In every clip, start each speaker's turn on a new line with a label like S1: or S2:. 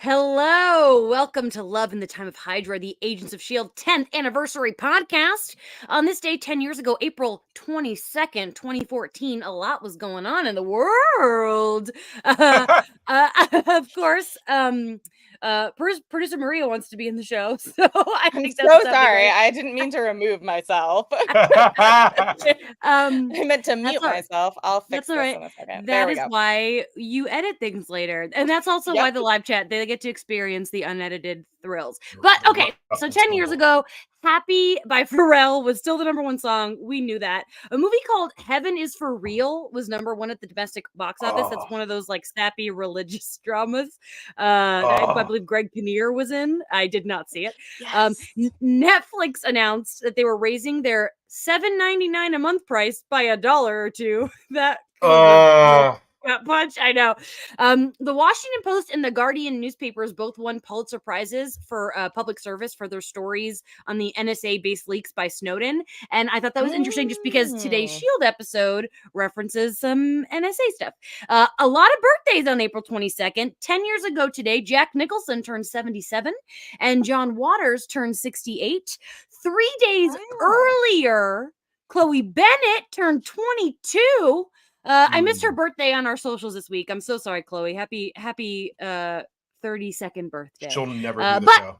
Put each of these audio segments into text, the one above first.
S1: Hello, welcome to Love in the Time of Hydra, the Agents of S.H.I.E.L.D. 10th anniversary podcast. On this day 10 years ago, April 22nd, 2014, a lot was going on in the world. Of course, producer Maria wants to be in the show, so I
S2: I'm
S1: think
S2: so
S1: that's
S2: sorry. I didn't mean to remove myself. I meant to mute myself. I'll fix this in a second. There we go.
S1: That is why you edit things later. And that's also why the live chat, they get to experience the unedited thrills. But okay, so 10 years ago, Happy by Pharrell was still the #1 song. We knew that. A movie called Heaven is for Real was #1 at the domestic box office. That's one of those like sappy religious dramas. I believe Greg Kinnear was in. I did not see it.
S2: Yes.
S1: Netflix announced that they were raising their $7.99 a month price by $1 or $2. That gut punch, I know. The Washington Post and the Guardian newspapers both won Pulitzer Prizes for public service for their stories on the NSA-based leaks by Snowden. And I thought that was interesting just because today's S.H.I.E.L.D. episode references some NSA stuff. A lot of birthdays on April 22nd. 10 years ago today, Jack Nicholson turned 77 and John Waters turned 68. 3 days earlier, Chloe Bennett turned 22. I missed her birthday on our socials this week. I'm so sorry, Chloe. Happy 32nd birthday.
S3: She'll never do the show.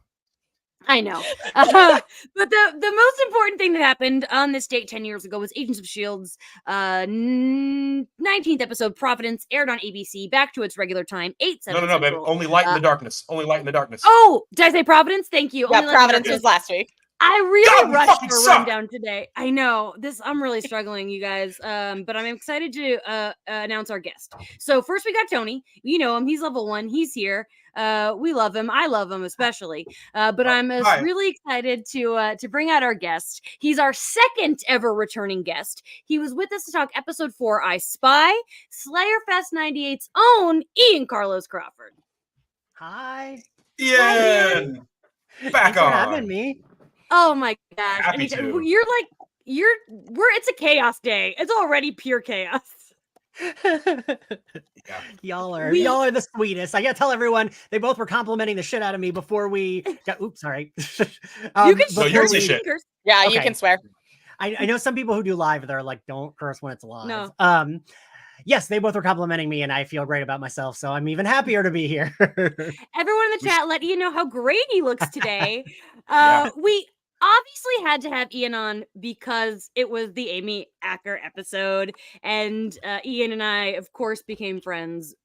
S1: I know. But the most important thing that happened on this date 10 years ago was Agents of S.H.I.E.L.D.'s 19th episode, Providence, aired on ABC, back to its regular time, 8/7.
S3: No, babe. Only Light in the Darkness. Only Light in the Darkness.
S1: Oh, did I say Providence? Thank you.
S2: Yeah, Providence was last week.
S1: I really rushed for a rundown today. I know I'm really struggling, you guys. But I'm excited to announce our guest. So first we got Tony. You know him. He's level 1. He's here. We love him. I love him especially. But I'm really excited to bring out our guest. He's our second ever returning guest. He was with us to talk episode 4, I Spy, Slayer Fest 98's own Ian Carlos Crawford.
S4: Hi.
S3: Ian. Back
S4: Thanks
S3: on.
S4: for having me.
S1: Oh my gosh.
S3: Happy to.
S1: It's a chaos day. It's already pure chaos.
S4: Yeah. Y'all are the sweetest. I gotta tell everyone they both were complimenting the shit out of me before we got sorry.
S1: You can
S3: say shit.
S2: Yeah, okay. You can swear.
S4: I know some people who do live, they're like, don't curse when it's live.
S1: No.
S4: Yes, they both were complimenting me and I feel great about myself, so I'm even happier to be here.
S1: Everyone in the chat, let Ian know how great he looks today.
S3: Yeah.
S1: We obviously had to have Ian on because it was the Amy Acker episode, and Ian and I, of course, became friends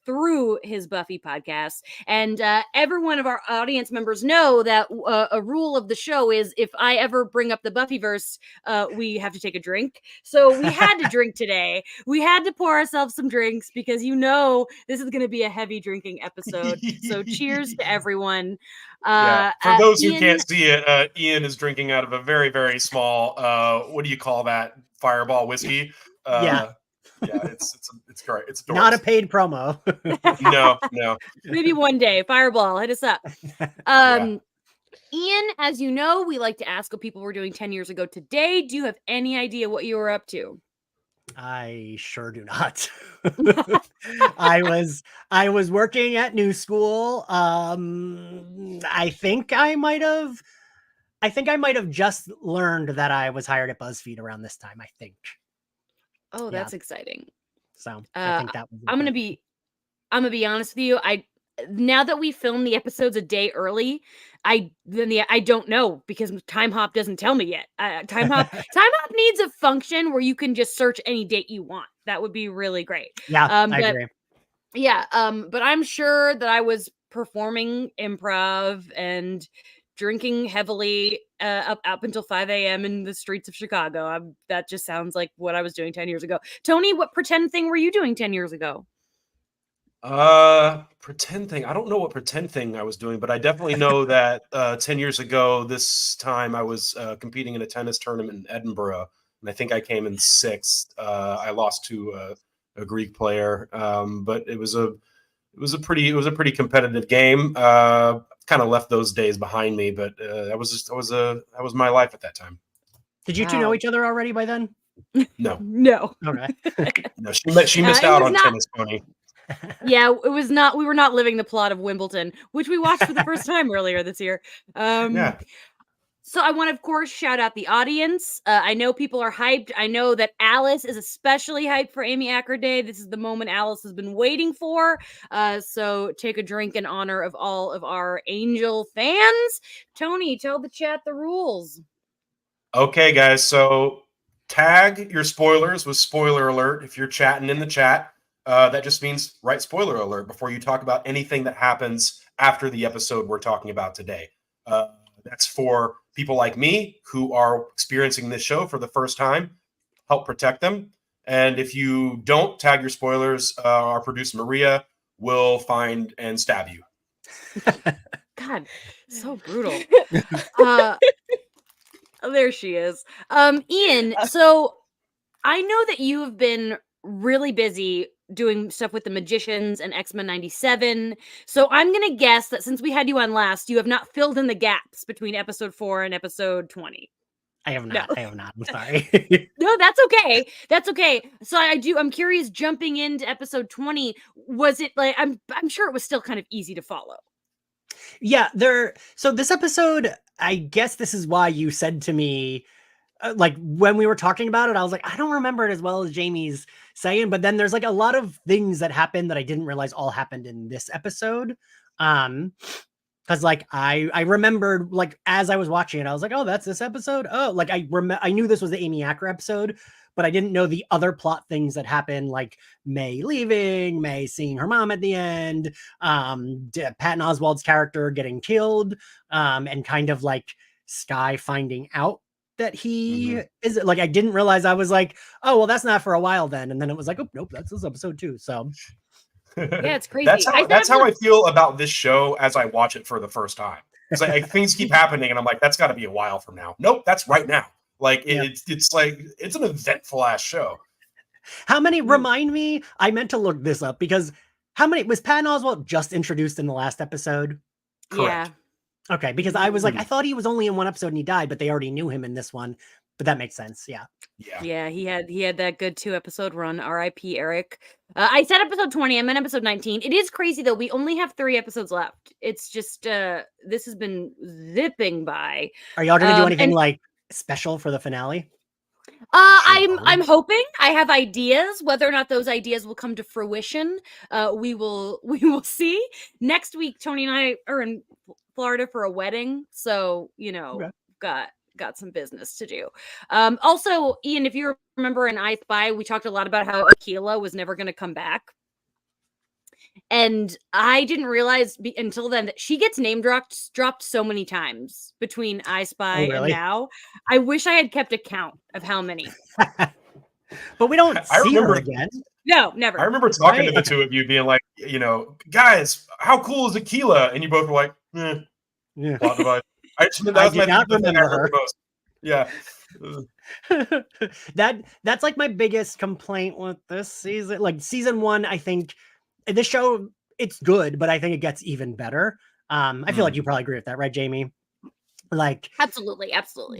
S1: through his Buffy podcast. And every one of our audience members know that a rule of the show is if I ever bring up the Buffyverse, we have to take a drink. So we had to drink today. We had to pour ourselves some drinks because this is going to be a heavy drinking episode. So cheers to everyone.
S3: For those who can't see it, Ian is drinking out of a very, very small, what do you call that? Fireball whiskey. It's great. It's adorable.
S4: Not a paid promo.
S3: No.
S1: Maybe one day. Fireball, hit us up. Ian, as you know, we like to ask what people were doing 10 years ago today. Do you have any idea what you were up to?
S4: I sure do not. I was working at New School. I think I might have just learned that I was hired at BuzzFeed around this time, I think.
S1: Oh, that's exciting.
S4: So I think that was
S1: I'm gonna be honest with you. Now that we film the episodes a day early, I don't know because Time Hop doesn't tell me yet. Time Hop needs a function where you can just search any date you want. That would be really great.
S4: Yeah, I agree.
S1: Yeah, but I'm sure that I was performing improv and drinking heavily up until 5 a.m. in the streets of Chicago. That just sounds like what I was doing 10 years ago. Tony, what pretend thing were you doing 10 years ago?
S3: Pretend thing. I don't know what pretend thing I was doing, but I definitely know that 10 years ago, this time I was competing in a tennis tournament in Edinburgh, and I think I came in 6th. I lost to a Greek player, but it was a pretty competitive game. Kind of left those days behind me, but that was my life at that time.
S4: Did you two know each other already by then?
S3: No.
S1: No.
S4: Okay.
S3: No, she missed out on tennis, Pony.
S1: Yeah, it was not. We were not living the plot of Wimbledon, which we watched for the first time earlier this year.
S3: Yeah.
S1: So I want to, of course, shout out the audience. I know people are hyped. I know that Alice is especially hyped for Amy Acker Day. This is the moment Alice has been waiting for. So take a drink in honor of all of our Angel fans. Tony, tell the chat the rules.
S3: Okay, guys. So tag your spoilers with spoiler alert if you're chatting in the chat. That just means write spoiler alert before you talk about anything that happens after the episode we're talking about today. That's for people like me who are experiencing this show for the first time. Help protect them. And if you don't tag your spoilers, our producer Maria will find and stab you.
S1: God, so brutal. There she is. Ian, so I know that you have been really busy doing stuff with the Magicians and X-Men 97. So I'm going to guess that since we had you on last, you have not filled in the gaps between episode 4 and episode 20.
S4: I have not. No. I have not. I'm sorry.
S1: No, that's okay. That's okay. So I'm curious, jumping into episode 20, was it like, I'm sure it was still kind of easy to follow.
S4: Yeah, so this episode, I guess this is why you said to me, like when we were talking about it, I was like, I don't remember it as well as Jamie's saying, but then there's like a lot of things that happened that I didn't realize all happened in this episode. Because like I remembered, like as I was watching it, I was like, oh, that's this episode. Oh, like I knew this was the Amy Acker episode, but I didn't know the other plot things that happened, like May leaving, May seeing her mom at the end, Patton Oswalt's character getting killed, and kind of like Skye finding out that he is like, I didn't realize. I was like, oh, well, that's not for a while then. And then it was like, oh, nope, that's this episode too. So
S1: yeah, it's crazy.
S3: That's how I feel about this show as I watch it for the first time. It's like things keep happening and I'm like, that's got to be a while from now. Nope, that's right now. Like it's like it's an eventful ass show.
S4: How many remind me? I meant to look this up because how many was Patton Oswalt just introduced in the last episode?
S3: Correct.
S1: Yeah.
S4: Okay, because I was like, I thought he was only in one episode and he died, but they already knew him in this one. But that makes sense. Yeah.
S1: Yeah, he had that good 2-episode run. R.I.P. Eric. I said episode 20. I'm in episode 19. It is crazy though. We only have 3 episodes left. It's just this has been zipping by.
S4: Are y'all gonna do anything like special for the finale?
S1: I'm hoping. I have ideas. Whether or not those ideas will come to fruition, we will see. Next week, Tony and I are in Florida for a wedding, so got some business to do. Also, Ian, if you remember in I Spy, we talked a lot about how Aquila was never going to come back. And I didn't realize until then that she gets name dropped so many times between I Spy and now. I wish I had kept a count of how many.
S4: But we don't see her again.
S1: No, never.
S3: I remember talking to the two of you being like, guys, how cool is Aquila? And you both were like,
S4: yeah.
S3: Plot device. I did not remember her. Yeah.
S4: That's like my biggest complaint with this season. Like season 1, I think this show, it's good, but I think it gets even better. I feel like you probably agree with that, right, Jamie? Like
S1: absolutely.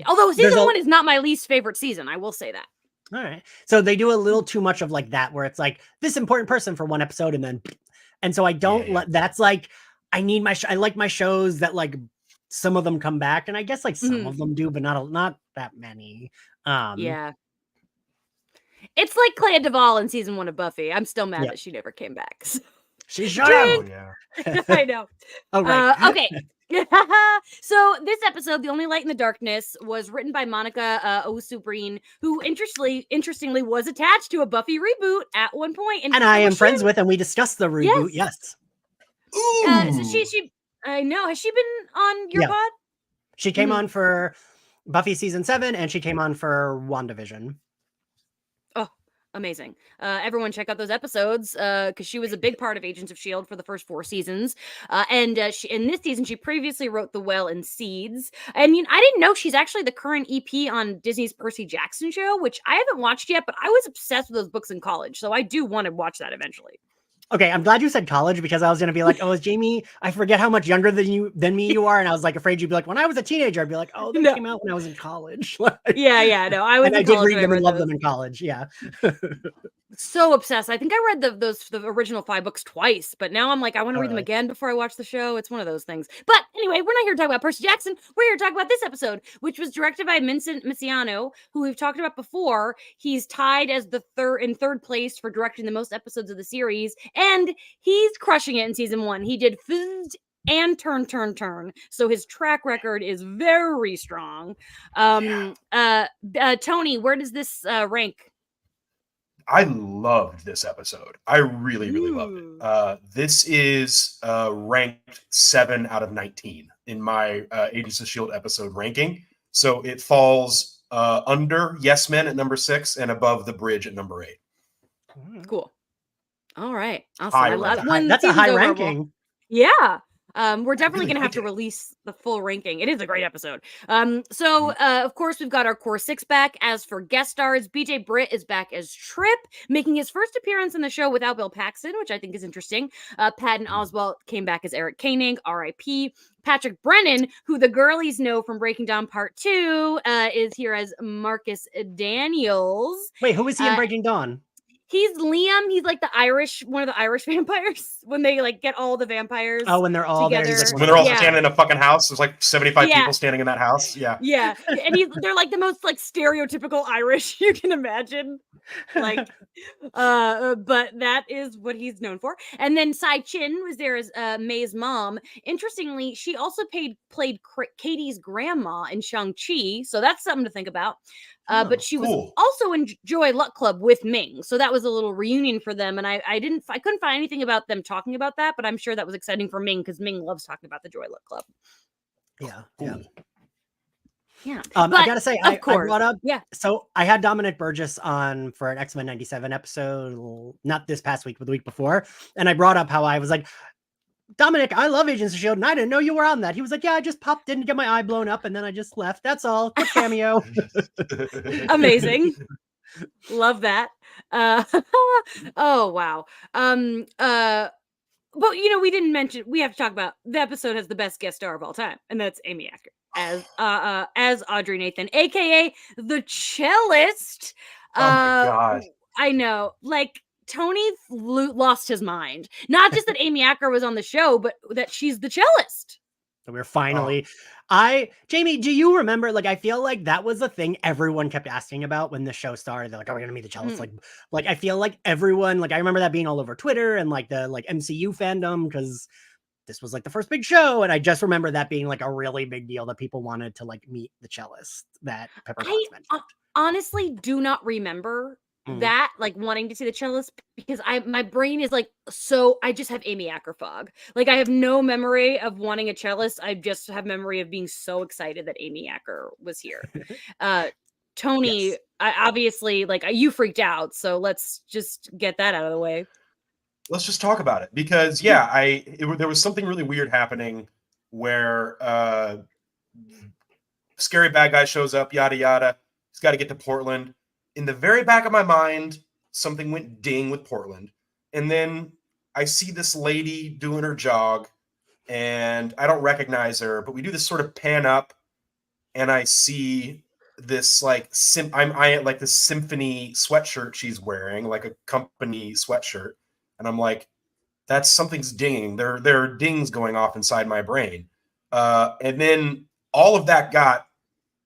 S1: Although season 1 is not my least favorite season, I will say that.
S4: All right. So they do a little too much of like that, where it's like this important person for one episode and so I don't that's like, I need I like my shows that like some of them come back, and I guess like some of them do, but not that many.
S1: Yeah. It's like Clea Duvall in season 1 of Buffy. I'm still mad that she never came back.
S4: She shut up.
S1: I know.
S4: Oh, right.
S1: Okay. So this episode, The Only Light in the Darkness, was written by Monica Owusu-Breen, who interestingly was attached to a Buffy reboot at one point.
S4: And I am friends with, and we discussed the reboot. Yes.
S1: So she I know. Has she been on your pod?
S4: She came on for Buffy season 7, and she came on for WandaVision.
S1: Oh, amazing. Everyone check out those episodes because she was a big part of Agents of S.H.I.E.L.D. for the first 4 seasons. And in this season, she previously wrote The Well and Seeds. And I didn't know she's actually the current EP on Disney's Percy Jackson show, which I haven't watched yet, but I was obsessed with those books in college. So I do want to watch that eventually.
S4: Okay, I'm glad you said college because I was gonna be like, oh, is Jamie? I forget how much younger than me you are, and I was like afraid you'd be like, when I was a teenager, I'd be like, oh, they came out when I was in college.
S1: No, I was.
S4: And I did read them and love them in college. Yeah.
S1: So obsessed. I think I read the original 5 books twice, but now I'm like, I want to read them again before I watch the show. It's one of those things. But anyway, we're not here to talk about Percy Jackson. We're here to talk about this episode, which was directed by Vincent Misiano, who we've talked about before. He's tied as the third place for directing the most episodes of the series, and he's crushing it in season 1. He did Fizzed and Turn. So his track record is very strong. Tony, where does this rank?
S3: I loved this episode. I really loved it. This is ranked 7 out of 19 in my Agents of S.H.I.E.L.D. episode ranking. So it falls under Yes Men at number 6 and above The Bridge at number 8.
S1: Cool. All right. Awesome.
S4: That's a high ranking.
S1: Yeah. We're definitely going to have to release the full ranking. It is a great episode. Of course, we've got our core 6 back. As for guest stars, BJ Britt is back as Trip, making his first appearance in the show without Bill Paxton, which I think is interesting. Patton Oswalt came back as Eric Koenig, R.I.P. Patrick Brennan, who the girlies know from Breaking Dawn Part 2, is here as Marcus Daniels.
S4: Wait, who is he in Breaking Dawn?
S1: He's Liam. He's like one of the Irish vampires when they like get all the vampires.
S4: Oh, when they're all
S1: together.
S4: there.
S3: When they're all standing in a fucking house. There's like 75 people standing in that house. Yeah.
S1: Yeah. And they're like the most like stereotypical Irish you can imagine. Like, but that is what he's known for. And then Sai Chin was there as May's mom. Interestingly, she also played Katie's grandma in Shang-Chi. So that's something to think about. But she was also in Joy Luck Club with Ming, so that was a little reunion for them. And I couldn't find anything about them talking about that, but I'm sure that was exciting for Ming because Ming loves talking about the Joy Luck Club.
S4: Yeah,
S1: yeah.
S4: I gotta say, I brought up.
S1: Yeah.
S4: So I had Dominic Burgess on for an X-Men 97 episode, not this past week, but the week before, and I brought up how I was like, Dominic, I love Agents of S.H.I.E.L.D. and I didn't know you were on that. He was like, yeah, I just popped in to get my eye blown up and then I just left. That's all. Quick cameo.
S1: Amazing. Love that. Oh, wow. But, we didn't mention, we have to talk about the episode has the best guest star of all time, and that's Amy Acker as Audrey Nathan, a.k.a. the cellist.
S3: Oh, my God.
S1: I know. Like, Tony lost his mind. Not just that Amy Acker was on the show, but that she's the cellist.
S4: So we're finally. Jamie, do you remember? Like, I feel like that was the thing everyone kept asking about when the show started. They're like, "Are we gonna meet the cellist?" Like I feel like everyone, like, I remember that being all over Twitter and like the MCU fandom because this was like the first big show, and I just remember that being like a really big deal that people wanted to like meet the cellist that Pepper Potts mentioned.
S1: Honestly do not remember that, like, wanting to see the cellist, because my brain is like, so I just have Amy Acker fog. Like, I have no memory of wanting a cellist. I just have memory of being so excited that Amy Acker was here. Tony, yes. Obviously, like, you freaked out, so let's just get that out of the way.
S3: Let's just talk about it, because there was something really weird happening where scary bad guy shows up, yada yada. He's got to get to Portland. In the very back of my mind, something went ding with Portland. And then I see this lady doing her jog, and I don't recognize her, but we do this sort of pan up, and I see this like this symphony sweatshirt she's wearing, like a company sweatshirt. And I'm like, something's dinging. There are dings going off inside my brain. And then all of that got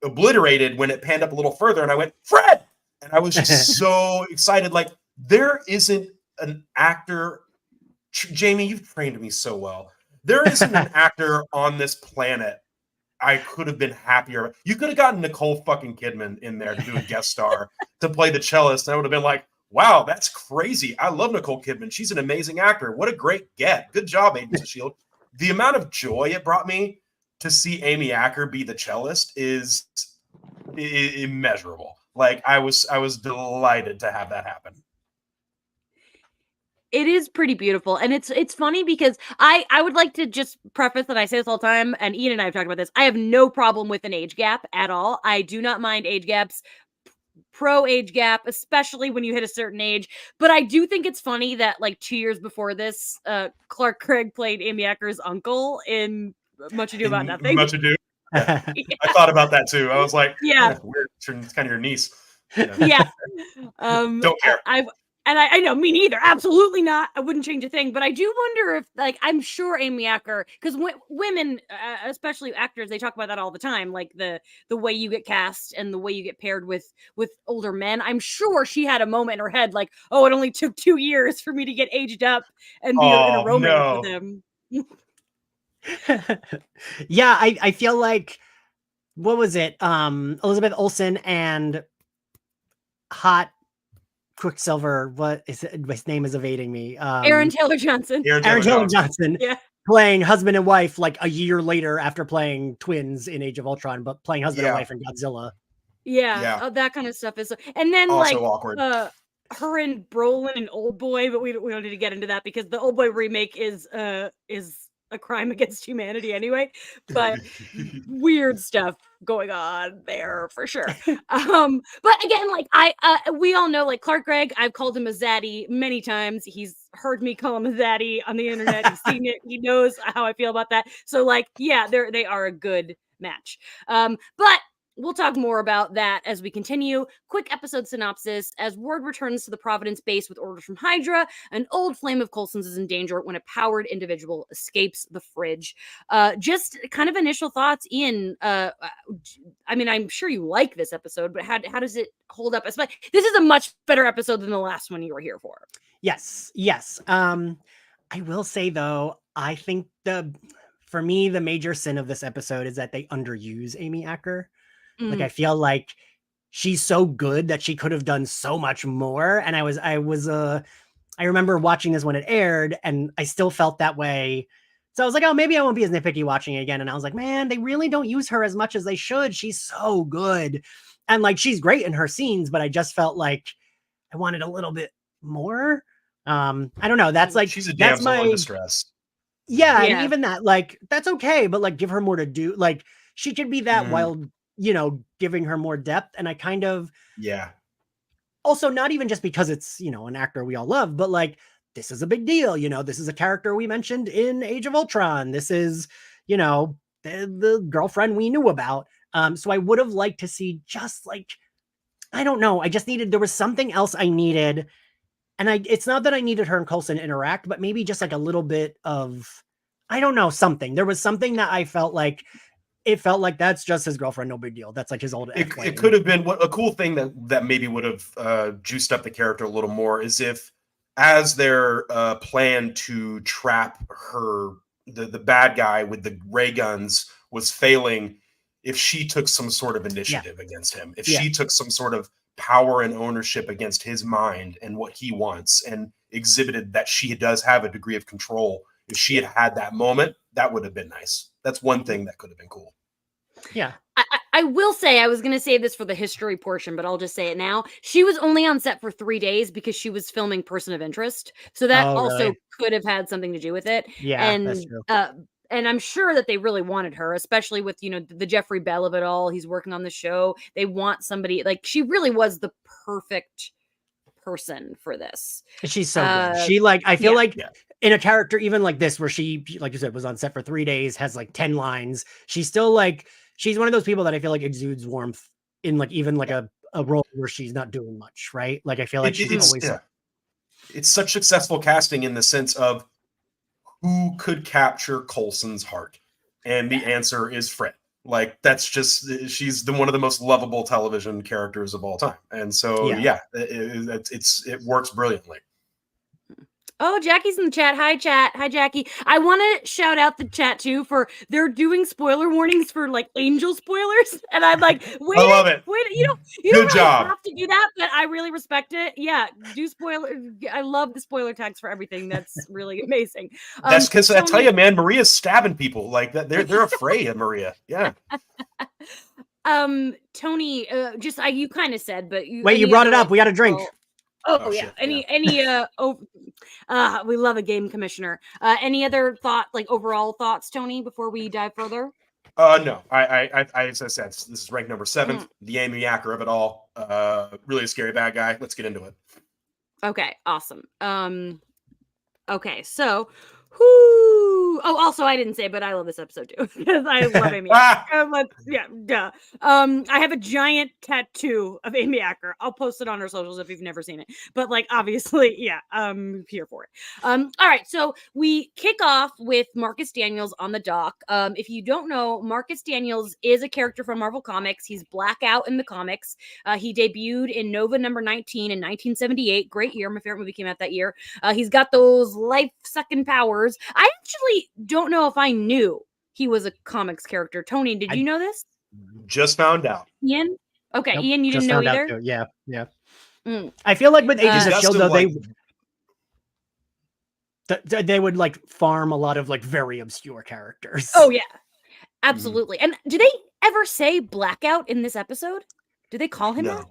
S3: obliterated when it panned up a little further, and I went, Fred! And I was just so excited. Like, there isn't an actor. Jamie, you've trained me so well. There isn't an actor on this planet I could have been happier. You could have gotten Nicole fucking Kidman in there to do a guest star to play the cellist. And I would have been like, wow, that's crazy. I love Nicole Kidman. She's an amazing actor. What a great get. Good job, Agents of S.H.I.E.L.D. The amount of joy it brought me to see Amy Acker be the cellist is immeasurable. Like, I was delighted to have that happen.
S1: It is pretty beautiful. And it's funny because I would like to just preface that I say this all the time, and Ian and I have talked about this. I have no problem with an age gap at all. I do not mind age gaps, pro age gap, especially when you hit a certain age. But I do think it's funny that like 2 years before this, Clark Gregg played Amy Acker's uncle in Much Ado About Nothing.
S3: Much Ado. Yeah. I thought about that too. I was like,
S1: yeah,
S3: weird. It's kind of your niece.
S1: Yeah.
S3: Don't care.
S1: And I know, me neither. Absolutely not. I wouldn't change a thing. But I do wonder if, like, I'm sure Amy Acker, because women, especially actors, they talk about that all the time, like the way you get cast and the way you get paired with older men. I'm sure she had a moment in her head, like, oh, it only took 2 years for me to get aged up and be in a romance with him.
S4: Yeah, I feel like, what was it? Elizabeth Olsen and hot Quicksilver, what is it? His name is evading me.
S1: Aaron Taylor Johnson.
S4: Aaron Taylor Johnson.
S1: Yeah.
S4: Playing husband and wife like a year later after playing twins in Age of Ultron, but playing husband and wife in Godzilla.
S1: Yeah. That kind of stuff is, and then
S3: also
S1: like
S3: awkward.
S1: Her and Brolin and Old Boy, but we don't need to get into that because the Old Boy remake is a crime against humanity anyway. But weird stuff going on there for sure. But again, like we all know, like Clark Gregg, I've called him a zaddy many times. He's heard me call him a zaddy on the internet. He's seen it. He knows how I feel about that. So like, yeah, they are a good match. But we'll talk more about that as we continue. Quick episode synopsis. As word returns to the Providence base with orders from Hydra, an old flame of Coulson's is in danger when a powered individual escapes the fridge. Just kind of initial thoughts, Ian. I mean, I'm sure you like this episode, but how does it hold up? This is a much better episode than the last one you were here for.
S4: Yes. I will say, though, I think for me, the major sin of this episode is that they underuse Amy Acker. Like, I feel like she's so good that she could have done so much more. And I remember watching this when it aired and I still felt that way. So I was like, oh, maybe I won't be as nitpicky watching it again. And I was like, man, they really don't use her as much as they should. She's so good. And like, she's great in her scenes, but I just felt like I wanted a little bit more. I don't know. That's like,
S3: she's a damsel in distress.
S4: Yeah. And even that, like, that's okay. But like, give her more to do. Like, she could be that while, giving her more depth. And I kind of, also not even just because it's, an actor we all love, but like, this is a big deal. This is a character we mentioned in Age of Ultron. This is, the girlfriend we knew about. So I would have liked to see just like, I don't know. There was something else I needed. And it's not that I needed her and Coulson interact, but maybe just like a little bit of, I don't know, something. There was something that I felt like, it felt like that's just his girlfriend, no big deal. That's like his old.
S3: It could have been a cool thing that maybe would have juiced up the character a little more is if, as their plan to trap her, the bad guy with the ray guns was failing, if she took some sort of initiative against him, if she took some sort of power and ownership against his mind and what he wants, and exhibited that she does have a degree of control. If she had that moment, that would have been nice. That's one thing that could have been cool.
S4: Yeah.
S1: I will say, I was going to save this for the history portion, but I'll just say it now. She was only on set for 3 days because she was filming Person of Interest. So that also could have had something to do with it.
S4: Yeah,
S1: and,
S4: that's true.
S1: And I'm sure that they really wanted her, especially with, the Jeffrey Bell of it all. He's working on the show. They want somebody, like, she really was the perfect person for this.
S4: She's so good. She I feel like in a character even like this, where she, like you said, was on set for 3 days, has like 10 lines. She's still like, she's one of those people that I feel like exudes warmth in like even like a role where she's not doing much, right? Like I feel like
S3: it's such successful casting in the sense of who could capture Coulson's heart, and the answer is Fred. Like that's just, she's one of the most lovable television characters of all time, and so it works brilliantly.
S1: Oh, Jackie's in the chat. Hi, chat. Hi, Jackie. I want to shout out the chat too for they're doing spoiler warnings for like Angel spoilers, and I'm like, wait,
S3: I love it.
S1: Wait, you don't really have to do that, but I really respect it. Yeah, do spoiler. I love the spoiler tags for everything. That's really amazing.
S3: That's because I tell you, man, Maria's stabbing people like that. They're afraid of Maria. Yeah.
S1: Tony, just you kind of said, but you
S4: brought it up. We got a drink.
S1: Oh yeah. We love a game commissioner. Any other overall thoughts, Tony, before we dive further?
S3: No. I as I said, this is rank number 7, the Amy Acker of it all. Really a scary bad guy. Let's get into it.
S1: Okay, awesome. Okay, so Ooh, oh, also I didn't say, but I love this episode too because I love Amy. Yeah, duh. I have a giant tattoo of Amy Acker. I'll post it on our socials if you've never seen it. But like, obviously, yeah, I'm here for it. All right, so we kick off with Marcus Daniels on the dock. If you don't know, Marcus Daniels is a character from Marvel Comics. He's Blackout in the comics. He debuted in Nova number 19 in 1978. Great year. My favorite movie came out that year. He's got those life-sucking powers. I actually don't know if I knew he was a comics character. Tony, did you know this?
S3: Just found out.
S1: Ian? Okay,
S4: Nope,
S1: Ian, you didn't know either?
S4: Yeah. I feel like with Agents of S.H.I.E.L.D., though, they would like farm a lot of like very obscure characters.
S1: Oh, yeah. Absolutely. And do they ever say Blackout in this episode? Do they call him that?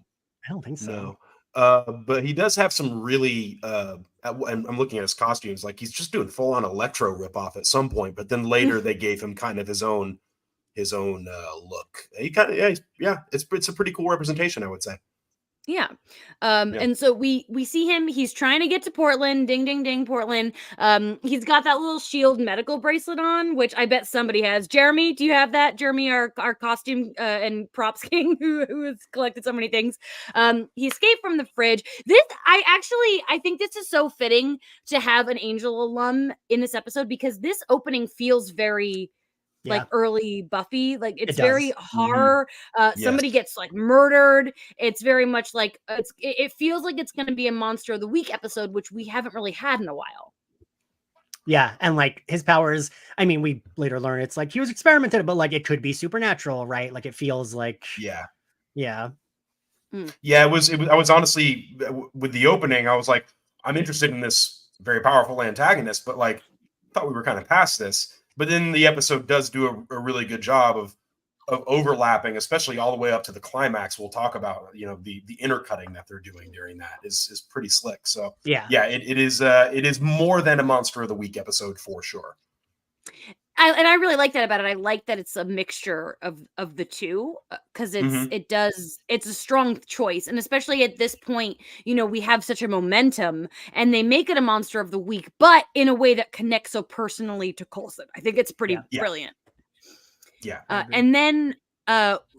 S4: I don't think so.
S3: No. But he does have some really I'm looking at his costumes, like he's just doing full-on Electro ripoff at some point, but then later they gave him kind of his own look. He kind of it's a pretty cool representation, I would say.
S1: Yeah. And so we see him, he's trying to get to Portland, ding, ding, ding, Portland. He's got that little SHIELD medical bracelet on, which I bet somebody has. Jeremy, do you have that? Jeremy, our costume and props king who has collected so many things. He escaped from the fridge. I think this is so fitting to have an Angel alum in this episode because this opening feels very like early Buffy, like it's very horror. Somebody gets like murdered. It's very much like it feels like it's going to be a Monster of the Week episode, which we haven't really had in a while.
S4: Yeah, and like his powers, I mean, we later learn it's like he was experimented, but like it could be supernatural, right? Like it feels like
S3: yeah.
S4: It
S3: was. I was honestly with the opening, I was like, I'm interested in this very powerful antagonist, but like thought we were kind of past this. But then the episode does do a really good job of overlapping, especially all the way up to the climax. We'll talk about, the intercutting that they're doing during that is pretty slick. So it is more than a Monster of the Week episode for sure.
S1: I really like that about it. I like that it's a mixture of the two because it's a strong choice. And especially at this point, we have such a momentum and they make it a Monster of the Week, but in a way that connects so personally to Coulson. I think it's pretty brilliant.
S3: Yeah.
S1: And then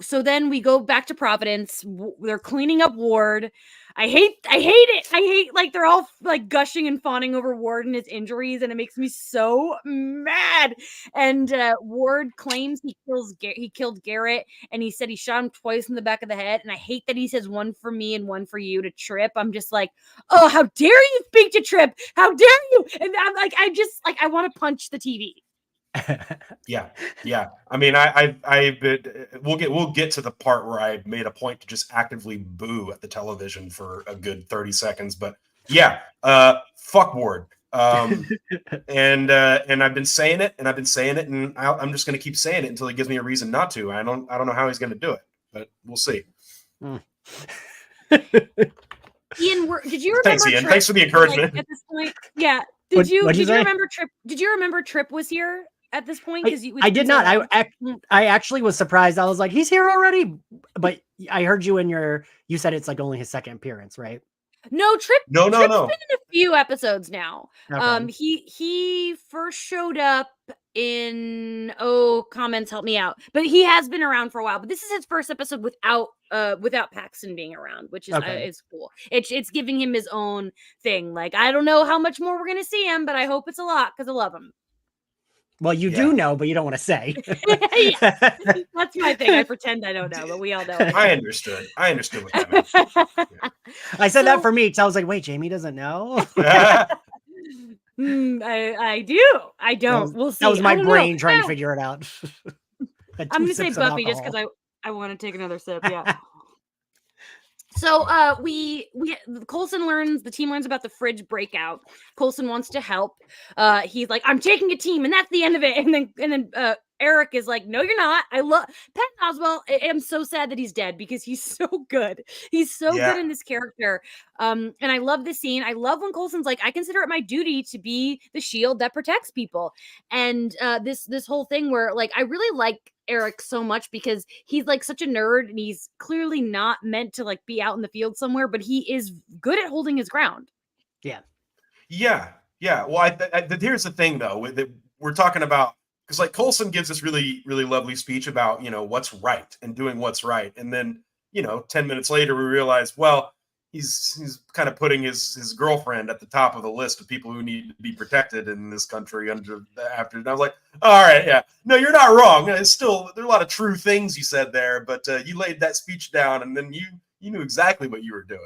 S1: so then we go back to Providence. They're cleaning up Ward. I hate it. I hate like they're all like gushing and fawning over Ward and his injuries, and it makes me so mad. And Ward claims he killed Garrett, and he said he shot him twice in the back of the head. And I hate that he says one for me and one for you to Trip. I'm just like, oh, how dare you speak to Trip? How dare you? And I'm like, I want to punch the TV.
S3: Yeah. I mean, we'll get to the part where I made a point to just actively boo at the television for a good 30 seconds. But fuck Ward. And I've been saying it, and and I'm just going to keep saying it until he gives me a reason not to. I don't know how he's going to do it, but we'll see.
S1: Ian, did you remember?
S3: Thanks, Ian.
S1: Trip,
S3: thanks for the encouragement.
S1: Like, at this point, yeah. Did you remember Trip? Did you remember Trip was here at this point? Because
S4: I did not. I actually was surprised. I was like, he's here already. But I heard you you said it's like only his second appearance, right?
S1: No, Trip.
S3: No.
S1: Trip's been in a few episodes now.
S4: Okay.
S1: He first showed up in comments help me out, but he has been around for a while. But this is his first episode without Paxton being around, which is is cool. It's giving him his own thing. Like I don't know how much more we're gonna see him, but I hope it's a lot because I love him.
S4: Well, you do know, but you don't want to say.
S1: That's my thing. I pretend I don't know, but we all know.
S3: I understood what that meant.
S4: I said that for me because I was like, wait, Jamie doesn't know?
S1: I do. I don't. We'll see.
S4: That was my brain trying to figure it out.
S1: I'm going to say Buffy just because I want to take another sip. Yeah. So the team learns about the fridge breakout. Coulson wants to help. He's like, I'm taking a team, and that's the end of it. And then Eric is like, no, you're not. I love Patton Oswalt. I'm so sad that he's dead because he's so good. He's so good in this character. And I love this scene. I love when Coulson's like, I consider it my duty to be the shield that protects people. And this whole thing where like I really like Eric so much because he's like such a nerd and he's clearly not meant to like be out in the field somewhere, but he is good at holding his ground.
S3: Yeah. Well, here's the thing though, we're talking about, because like Coulson gives this really, really lovely speech about, what's right and doing what's right. And then, 10 minutes later, we realize, well, he's kind of putting his girlfriend at the top of the list of people who need to be protected in this country after. And I was like, all right, yeah, no, you're not wrong. It's still, there are a lot of true things you said there, but you laid that speech down and then you knew exactly what you were doing.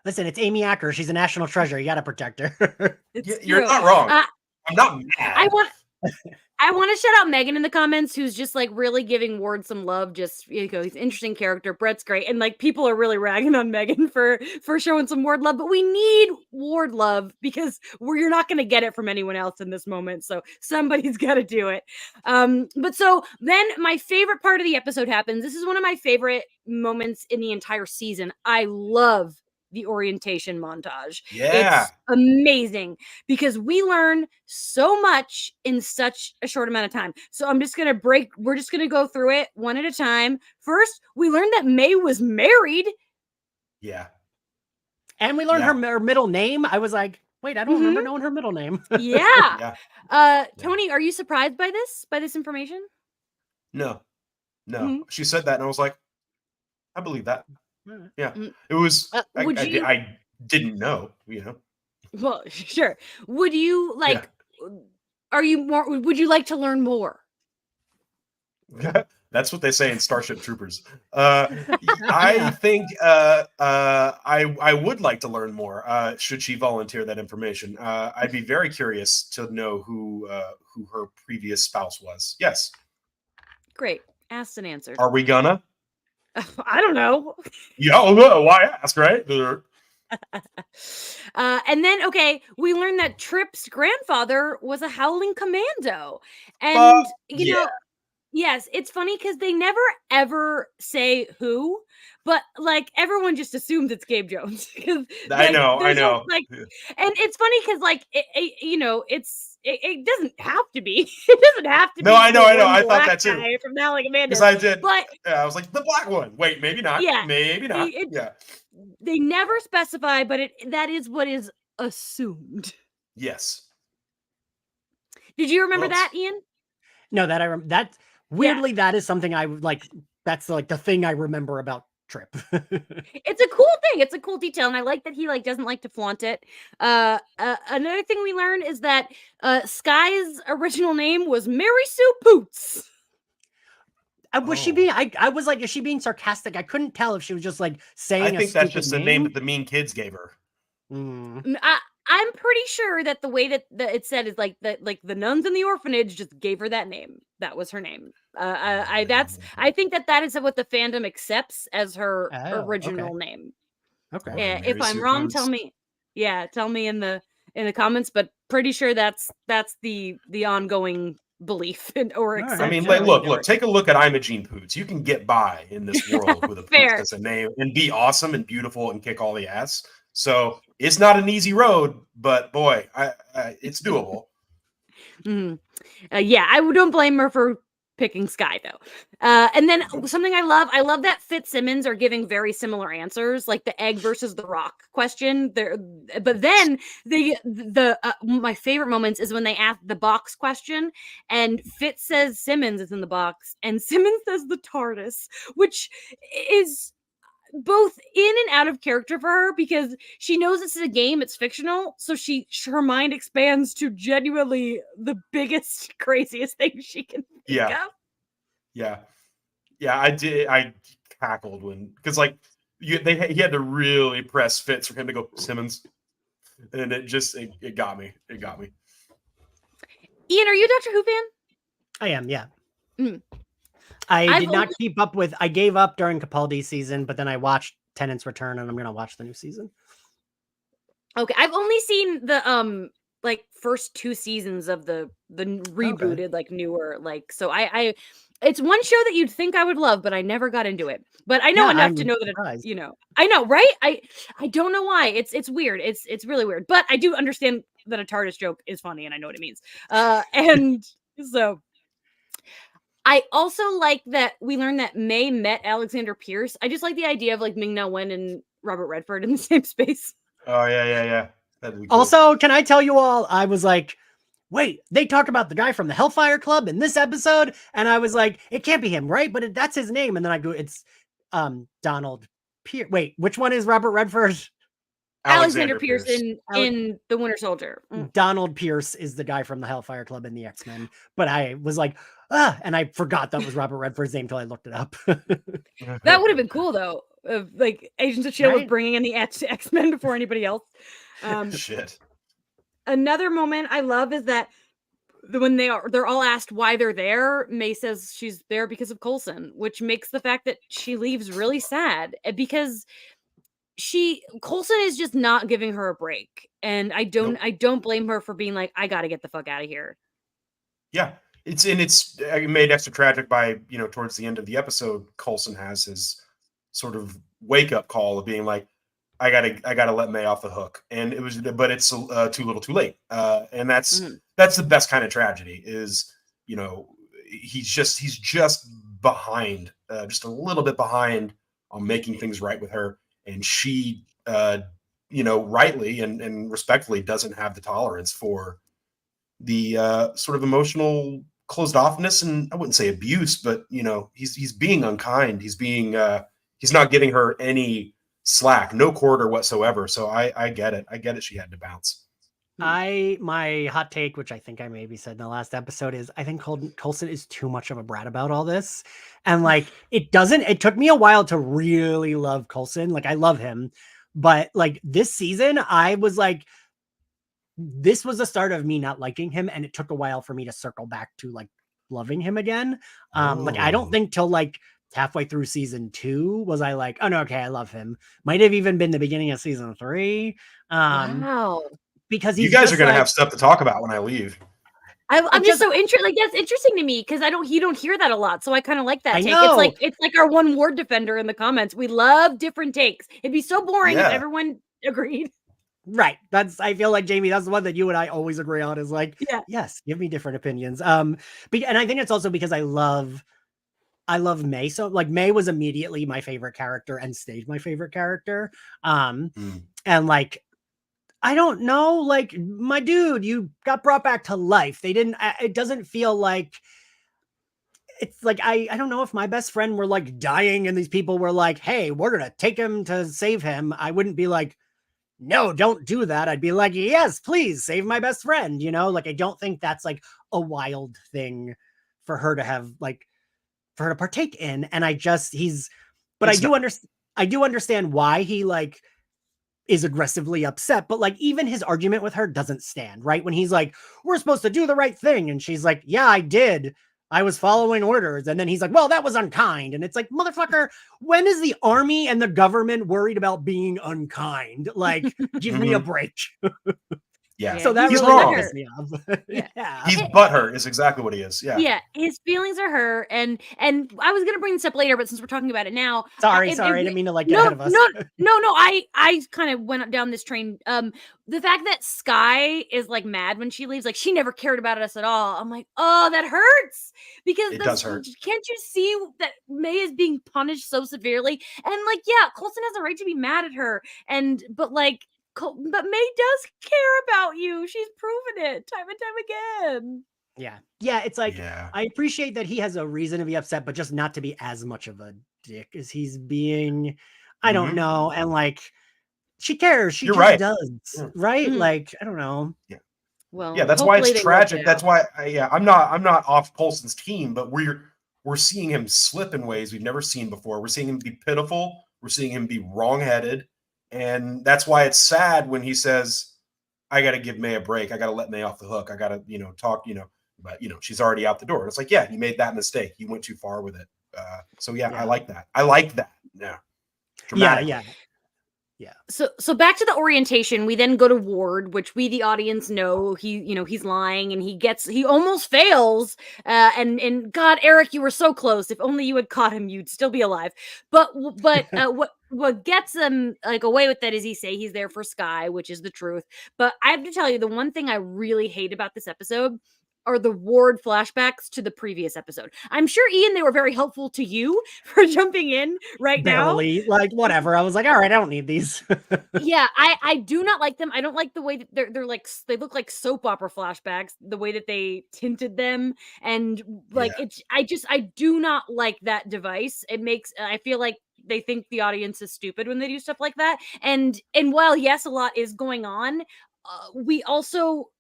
S4: Listen, it's Amy Acker. She's a national treasure. You got to protect her.
S3: You're not wrong. I'm not mad.
S1: I want to shout out Megan in the comments, who's just like really giving Ward some love. Just, he's an interesting character. Brett's great. And like people are really ragging on Megan for showing some Ward love, but we need Ward love because you're not going to get it from anyone else in this moment. So somebody's got to do it. But so then my favorite part of the episode happens. This is one of my favorite moments in the entire season. I love the orientation montage.
S3: Yeah.
S1: It's amazing because we learn so much in such a short amount of time. So we're just going to go through it one at a time. First, we learned that May was married.
S3: Yeah.
S4: And we learned her middle name. I was like, wait, I don't remember knowing her middle name.
S1: Yeah. Tony, are you surprised by this information?
S3: No. She said that and I was like, I believe that. Yeah, it was. I didn't know.
S1: Well, sure. Would you like? Are you more? Would you like to learn more?
S3: That's what they say in Starship Troopers. I think I would like to learn more. Should she volunteer that information? I'd be very curious to know who her previous spouse was. Yes.
S1: Great. Asked and answered.
S3: Are we gonna?
S1: I don't know.
S3: Yeah, why ask, right?
S1: And then, we learned that Trip's grandfather was a Howling Commando. And, you know, yes, it's funny because they never, ever say who, but, like, everyone just assumes it's Gabe Jones.
S3: I know.
S1: And it's funny because, like, it doesn't have to be. It doesn't have to be.
S3: No, I know. I thought that too.
S1: From Howling Commando.
S3: Because I did.
S1: But
S3: I was like, the black one. Wait, maybe not.
S1: Yeah.
S3: Maybe not.
S1: They never specify, but that is what is assumed.
S3: Yes.
S1: Did you remember that, Ian?
S4: No, that weirdly, that is something I like. That's like the thing I remember about Trip.
S1: It's a cool thing. It's a cool detail, and I like that he doesn't like to flaunt it. Another thing we learned is that Sky's original name was Mary Sue Poots.
S4: Was she being? I was like, is she being sarcastic? I couldn't tell if she was just like saying.
S3: I think that's just the name that the mean kids gave her.
S1: I'm pretty sure that the way that it said is like the nuns in the orphanage just gave her that name. That was her name. I think that is what the fandom accepts as her original name.
S4: Okay.
S1: Yeah, if I'm wrong, tell me. Yeah, tell me in the comments. But pretty sure that's the ongoing belief or acceptance.
S3: I mean, look, take a look at Imogene Poots. You can get by in this world with a Poots as a name and be awesome and beautiful and kick all the ass. So it's not an easy road, but boy, it's doable.
S1: Yeah, I don't blame her for picking Sky though. And then something I love that Fitzsimmons are giving very similar answers, like the egg versus the rock question. But then my favorite moments is when they ask the box question, and Fitz says Simmons is in the box, and Simmons says the TARDIS, which is both in and out of character for her because she knows this is a game, it's fictional, so her mind expands to genuinely the biggest, craziest thing she can think of.
S3: Yeah, I did. I cackled because like he had to really press Fitz for him to go Simmons, and it got me. It got me.
S1: Ian, are you a Doctor Who fan?
S4: I am. Yeah. I did not keep up with. I gave up during Capaldi's season, but then I watched Tennant's Return, and I'm gonna watch the new season.
S1: Okay, I've only seen the first 2 seasons of the rebooted newer so I it's one show that you'd think I would love, but I never got into it. But I know enough to know that I know, right? I don't know why. It's weird. It's really weird. But I do understand that a TARDIS joke is funny, and I know what it means. And so. I also like that we learned that May met Alexander Pierce. I just like the idea of Ming-Na Wen and Robert Redford in the same space.
S3: Oh yeah. That'd be cool.
S4: Also, can I tell you all? I was like, wait, they talk about the guy from the Hellfire Club in this episode. And I was like, it can't be him, right? But that's his name. And then I go, it's Donald Pierce. Wait, which one is Robert Redford?
S1: Alexander Pierce in The Winter Soldier.
S4: Donald Pierce is the guy from the Hellfire Club in the X-Men. But I was like, and I forgot that was Robert Redford's name until I looked it up.
S1: That would have been cool, though. Like Agents of S.H.I.E.L.D. was bringing in the X-Men before anybody else.
S3: Shit.
S1: Another moment I love is that when they're all asked why they're there, May says she's there because of Coulson, which makes the fact that she leaves really sad because Coulson is just not giving her a break. And I don't blame her for being like, I got to get the fuck out of here.
S3: Yeah. It's made extra tragic by, towards the end of the episode, Coulson has his sort of wake up call of being like, I gotta let May off the hook. And but it's too little too late. And that's the best kind of tragedy is, he's just behind, just a little bit behind on making things right with her. And she, rightly and respectfully doesn't have the tolerance for the sort of emotional closed offness, and I wouldn't say abuse, but he's being unkind. He's being he's not giving her any slack, no quarter whatsoever. So I get it. I get it. She had to bounce.
S4: My hot take, which I think I maybe said in the last episode, is I think Coulson is too much of a brat about all this. And like, it took me a while to really love Coulson. Like, I love him, but like this season, I was like, this was the start of me not liking him. And it took a while for me to circle back to like loving him again. Like, I don't think till like halfway through season 2 was I like, oh no, okay, I love him. Might have even been the beginning of season 3.
S1: Wow.
S4: Because
S3: you guys are going to have stuff to talk about when I leave.
S1: I'm just so interested. Like, that's interesting to me because you don't hear that a lot. So I kind of like that take.
S4: Know.
S1: It's like our one word defender in the comments. We love different takes. It'd be so boring if everyone agreed.
S4: Right. I feel like, Jamie, that's the one that you and I always agree on is like, yes, give me different opinions. And I think it's also because I love May. So like May was immediately my favorite character and stayed my favorite character. And like, I don't know, like, my dude, you got brought back to life. It doesn't feel like, it's like, I don't know if my best friend were like dying and these people were like, hey, we're going to take him to save him. I wouldn't be like, no, don't do that. I'd be like, yes, please save my best friend. Like, I don't think that's like a wild thing for her to have, like, for her to partake in. And I do understand why he like is aggressively upset, but like even his argument with her doesn't stand, right? When he's like, we're supposed to do the right thing. And she's like, yeah, I did. I was following orders. And then he's like, well, that was unkind. And it's like, motherfucker, when is the army and the government worried about being unkind? Like, give me a break.
S3: Yeah.
S4: So that
S3: he's
S4: really
S3: wrong.
S4: pisses me off.
S1: Yeah.
S3: He's butthurt is exactly what he is. Yeah.
S1: Yeah. His feelings are hurt. And I was going to bring this up later, but since we're talking about it now.
S4: Sorry. I didn't mean to like get ahead of us.
S1: No. I kind of went down this train. The fact that Skye is like mad when she leaves, like she never cared about us at all. I'm like, oh, that hurts because
S3: it does hurt.
S1: Can't you see that May is being punished so severely? And like, yeah, Coulson has a right to be mad at her. But May does care about you. She's proven it time and time again.
S4: Yeah. It's like, I appreciate that he has a reason to be upset, but just not to be as much of a dick as he's being. I don't know. And like, she cares. She does. Right. Like, I don't know.
S3: Yeah. Well, yeah, that's why it's tragic. That's why I'm not off Coulson's team, but we're seeing him slip in ways we've never seen before. We're seeing him be pitiful. We're seeing him be wrongheaded. And that's why it's sad when he says, I got to give May a break. I got to let May off the hook. I got to, talk, but she's already out the door. And it's like, yeah, you made that mistake. You went too far with it. So I like that. I like that. Yeah.
S1: Yeah. So back to the orientation, we then go to Ward, which we, the audience, know he's lying and he almost fails. And God, Eric, you were so close. If only you had caught him, you'd still be alive. But what gets him like away with that is he's there for Skye, which is the truth. But I have to tell you, the one thing I really hate about this episode are the Ward flashbacks to the previous episode. I'm sure, Ian, they were very helpful to you for jumping in right
S4: Barely, like whatever. I was like, all right, I don't need these.
S1: Yeah, I do not like them. I don't like the way that they're like they look like soap opera flashbacks, the way that they tinted them, and like it's I do not like that device. It makes I feel like they think the audience is stupid when they do stuff like that. And while yes, a lot is going on, we also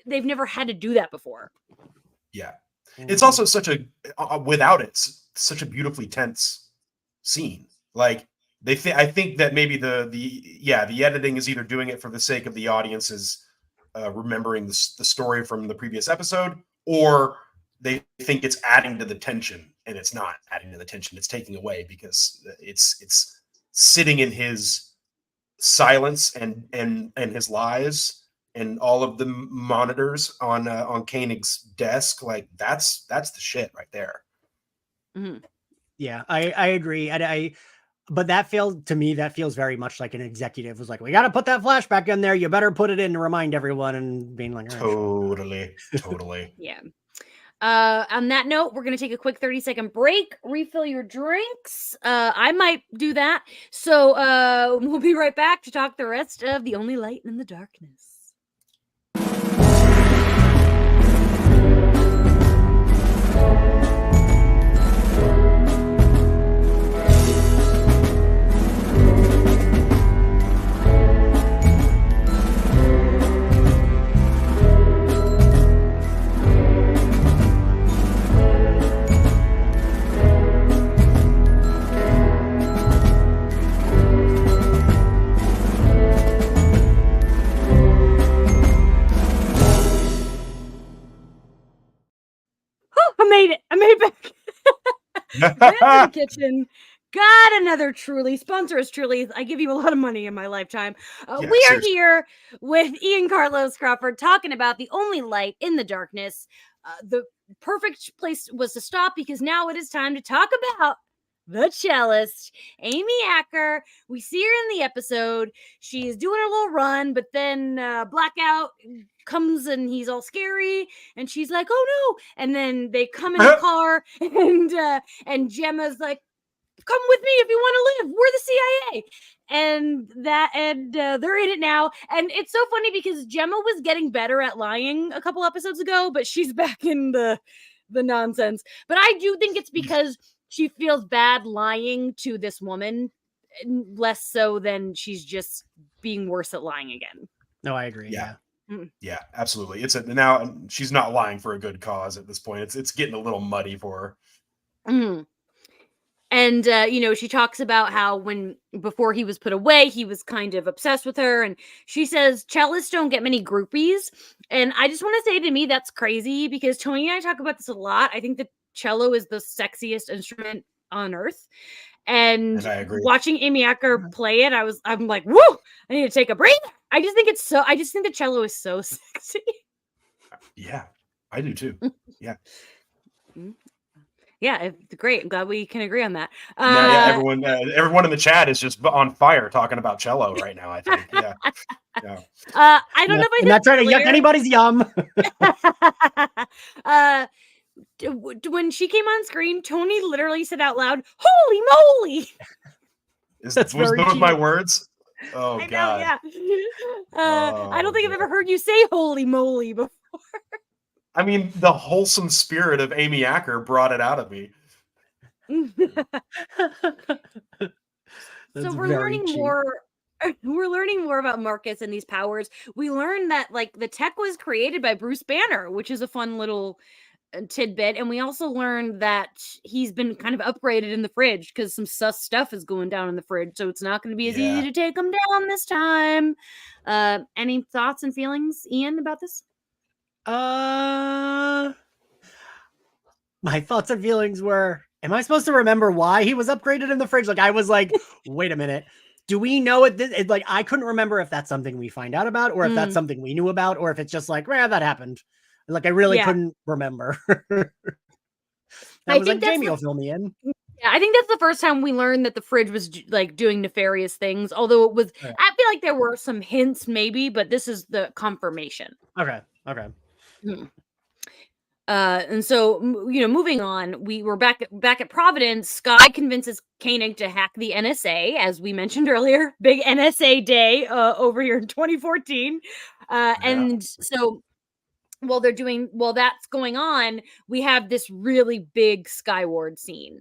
S1: they've never had to do that before.
S3: Yeah. It's also such a without it such a beautifully tense scene. Like I think that maybe the editing is either doing it for the sake of the audience's remembering the story from the previous episode, or they think it's adding to the tension, and it's not adding to the tension. It's taking away because it's sitting in his silence and his lies and all of the monitors on Koenig's desk. Like that's the shit right there.
S1: Mm-hmm.
S4: Yeah, I agree. But that feels very much like an executive was like, we got to put that flashback in there. You better put it in to remind everyone, and being like,
S3: totally.
S1: Yeah. On that note, we're going to take a quick 30-second break, refill your drinks. I might do that. So we'll be right back to talk the rest of The Only Light in the Darkness. I made it back. Went to the kitchen, got another Truly. Sponsor us, Truly. I give you a lot of money in my lifetime. We are here with Ian Carlos Crawford talking about The Only Light in the Darkness. The perfect place was to stop because now it is time to talk about the cellist, Amy Acker. We see her in the episode. She's doing her little run, but then Blackout comes and he's all scary, and she's like, "Oh no!" And then they come in the car, and Gemma's like, "Come with me if you want to live. We're the CIA." And they're in it now, and it's so funny because Gemma was getting better at lying a couple episodes ago, but she's back in the nonsense. But I do think it's because she feels bad lying to this woman, less so than she's just being worse at lying again.
S4: No, I agree. Yeah.
S3: Yeah, absolutely. Now she's not lying for a good cause at this point. It's getting a little muddy for her.
S1: Mm. And she talks about how before he was put away, he was kind of obsessed with her, and she says cellists don't get many groupies. And I just want to say, to me, that's crazy, because Tony and I talk about this a lot. I think the cello is the sexiest instrument on earth. And
S3: I agree.
S1: Watching Amy Acker play it, I'm like, woo! I need to take a break. I just think the cello is so sexy.
S3: Yeah, I do too. Yeah.
S1: Yeah, it's great. I'm glad we can agree on that.
S3: Everyone in the chat is just on fire talking about cello right now, I think. Yeah.
S1: I don't know if
S4: I'm not trying to yuck anybody's yum.
S1: When she came on screen, Tony literally said out loud, "Holy moly!"
S3: Was those my words? Oh,
S1: I
S3: God.
S1: Know, yeah. I don't think I've ever heard you say "holy moly" before.
S3: I mean, the wholesome spirit of Amy Acker brought it out of me.
S1: So we're learning more. We're learning more about Marcus and these powers. We learned that the tech was created by Bruce Banner, which is a fun little tidbit. And we also learned that he's been kind of upgraded in the fridge because some sus stuff is going down in the fridge. So it's not going to be as easy to take him down this time. Any thoughts and feelings, Ian, about this?
S4: My thoughts and feelings were, am I supposed to remember why he was upgraded in the fridge? I was like, wait a minute. Do we know it? I couldn't remember if that's something we find out about, or if that's something we knew about, or if it's just that happened. I really couldn't remember. I was Jamie will fill me in.
S1: Yeah, I think that's the first time we learned that the fridge was doing nefarious things. Although it was, I feel like there were some hints maybe, but this is the confirmation.
S4: Okay.
S1: And so, moving on, we were back at Providence. Skye convinces Koenig to hack the NSA, as we mentioned earlier. Big NSA day over here in 2014. And so while that's going on, we have this really big Skyward scene,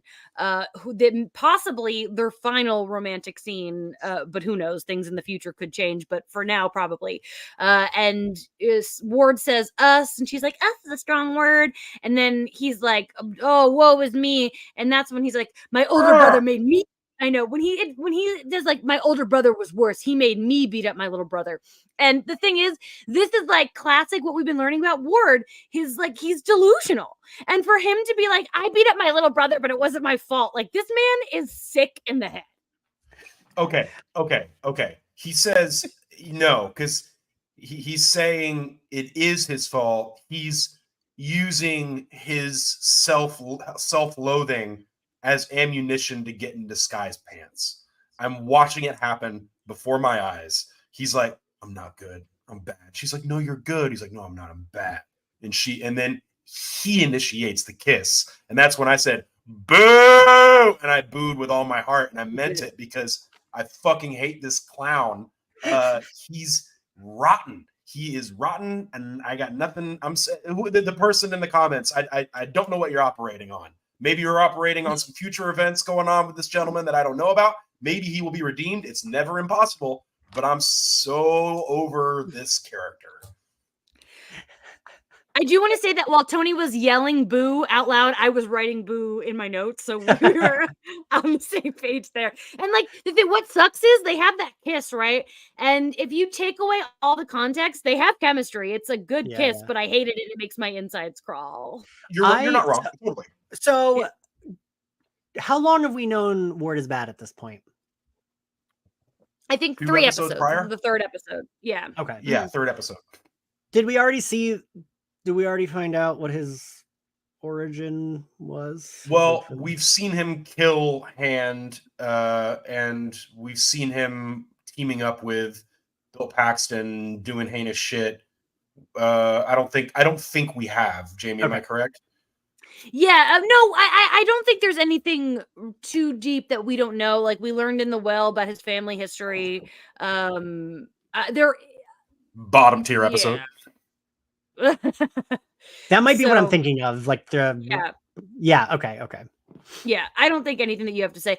S1: possibly their final romantic scene, but who knows, things in the future could change, but for now, probably. And Ward says us, and she's like, us is a strong word. And then he's like, oh, woe is me. And that's when he's like, my older brother made me. I know when he does like, my older brother was worse. He made me beat up my little brother. And the thing is, this is like classic what we've been learning about Ward. He's delusional. And for him to be like, I beat up my little brother, but it wasn't my fault. Like, this man is sick in the head.
S3: Okay. He says no, because he's saying it is his fault. He's using his self-loathing as ammunition to get into Skye's pants. I'm watching it happen before my eyes. He's like, I'm not good. I'm bad. She's like, no, you're good. He's like, no, I'm not. I'm bad. And then he initiates the kiss. And that's when I said, boo! And I booed with all my heart. And I meant it because I fucking hate this clown. He's rotten. He is rotten. And I got nothing. The person in the comments, I don't know what you're operating on. Maybe you're operating on some future events going on with this gentleman that I don't know about. Maybe he will be redeemed. It's never impossible. But I'm so over this character.
S1: I do want to say that while Tony was yelling boo out loud, I was writing boo in my notes. So we were on the same page there. And like, what sucks is they have that kiss, right? And if you take away all the context, they have chemistry. It's a good kiss, but I hated it. It makes my insides crawl.
S3: You're not wrong. Totally.
S4: So how long have we known Ward is bad at this point?
S1: I think 3 episodes prior? The third episode. Yeah.
S4: Okay.
S3: Yeah, third episode.
S4: Did we already find out what his origin was?
S3: Well, we've seen him kill Hand, and we've seen him teaming up with Bill Paxton doing heinous shit. I don't think we have. Jamie, am I correct?
S1: Yeah, no, I don't think there's anything too deep that we don't know. Like, we learned in The Well about his family history. There
S3: bottom tier episode.
S1: Yeah.
S4: That might be what I'm thinking of. Like the okay.
S1: Yeah, I don't think anything that you have to say.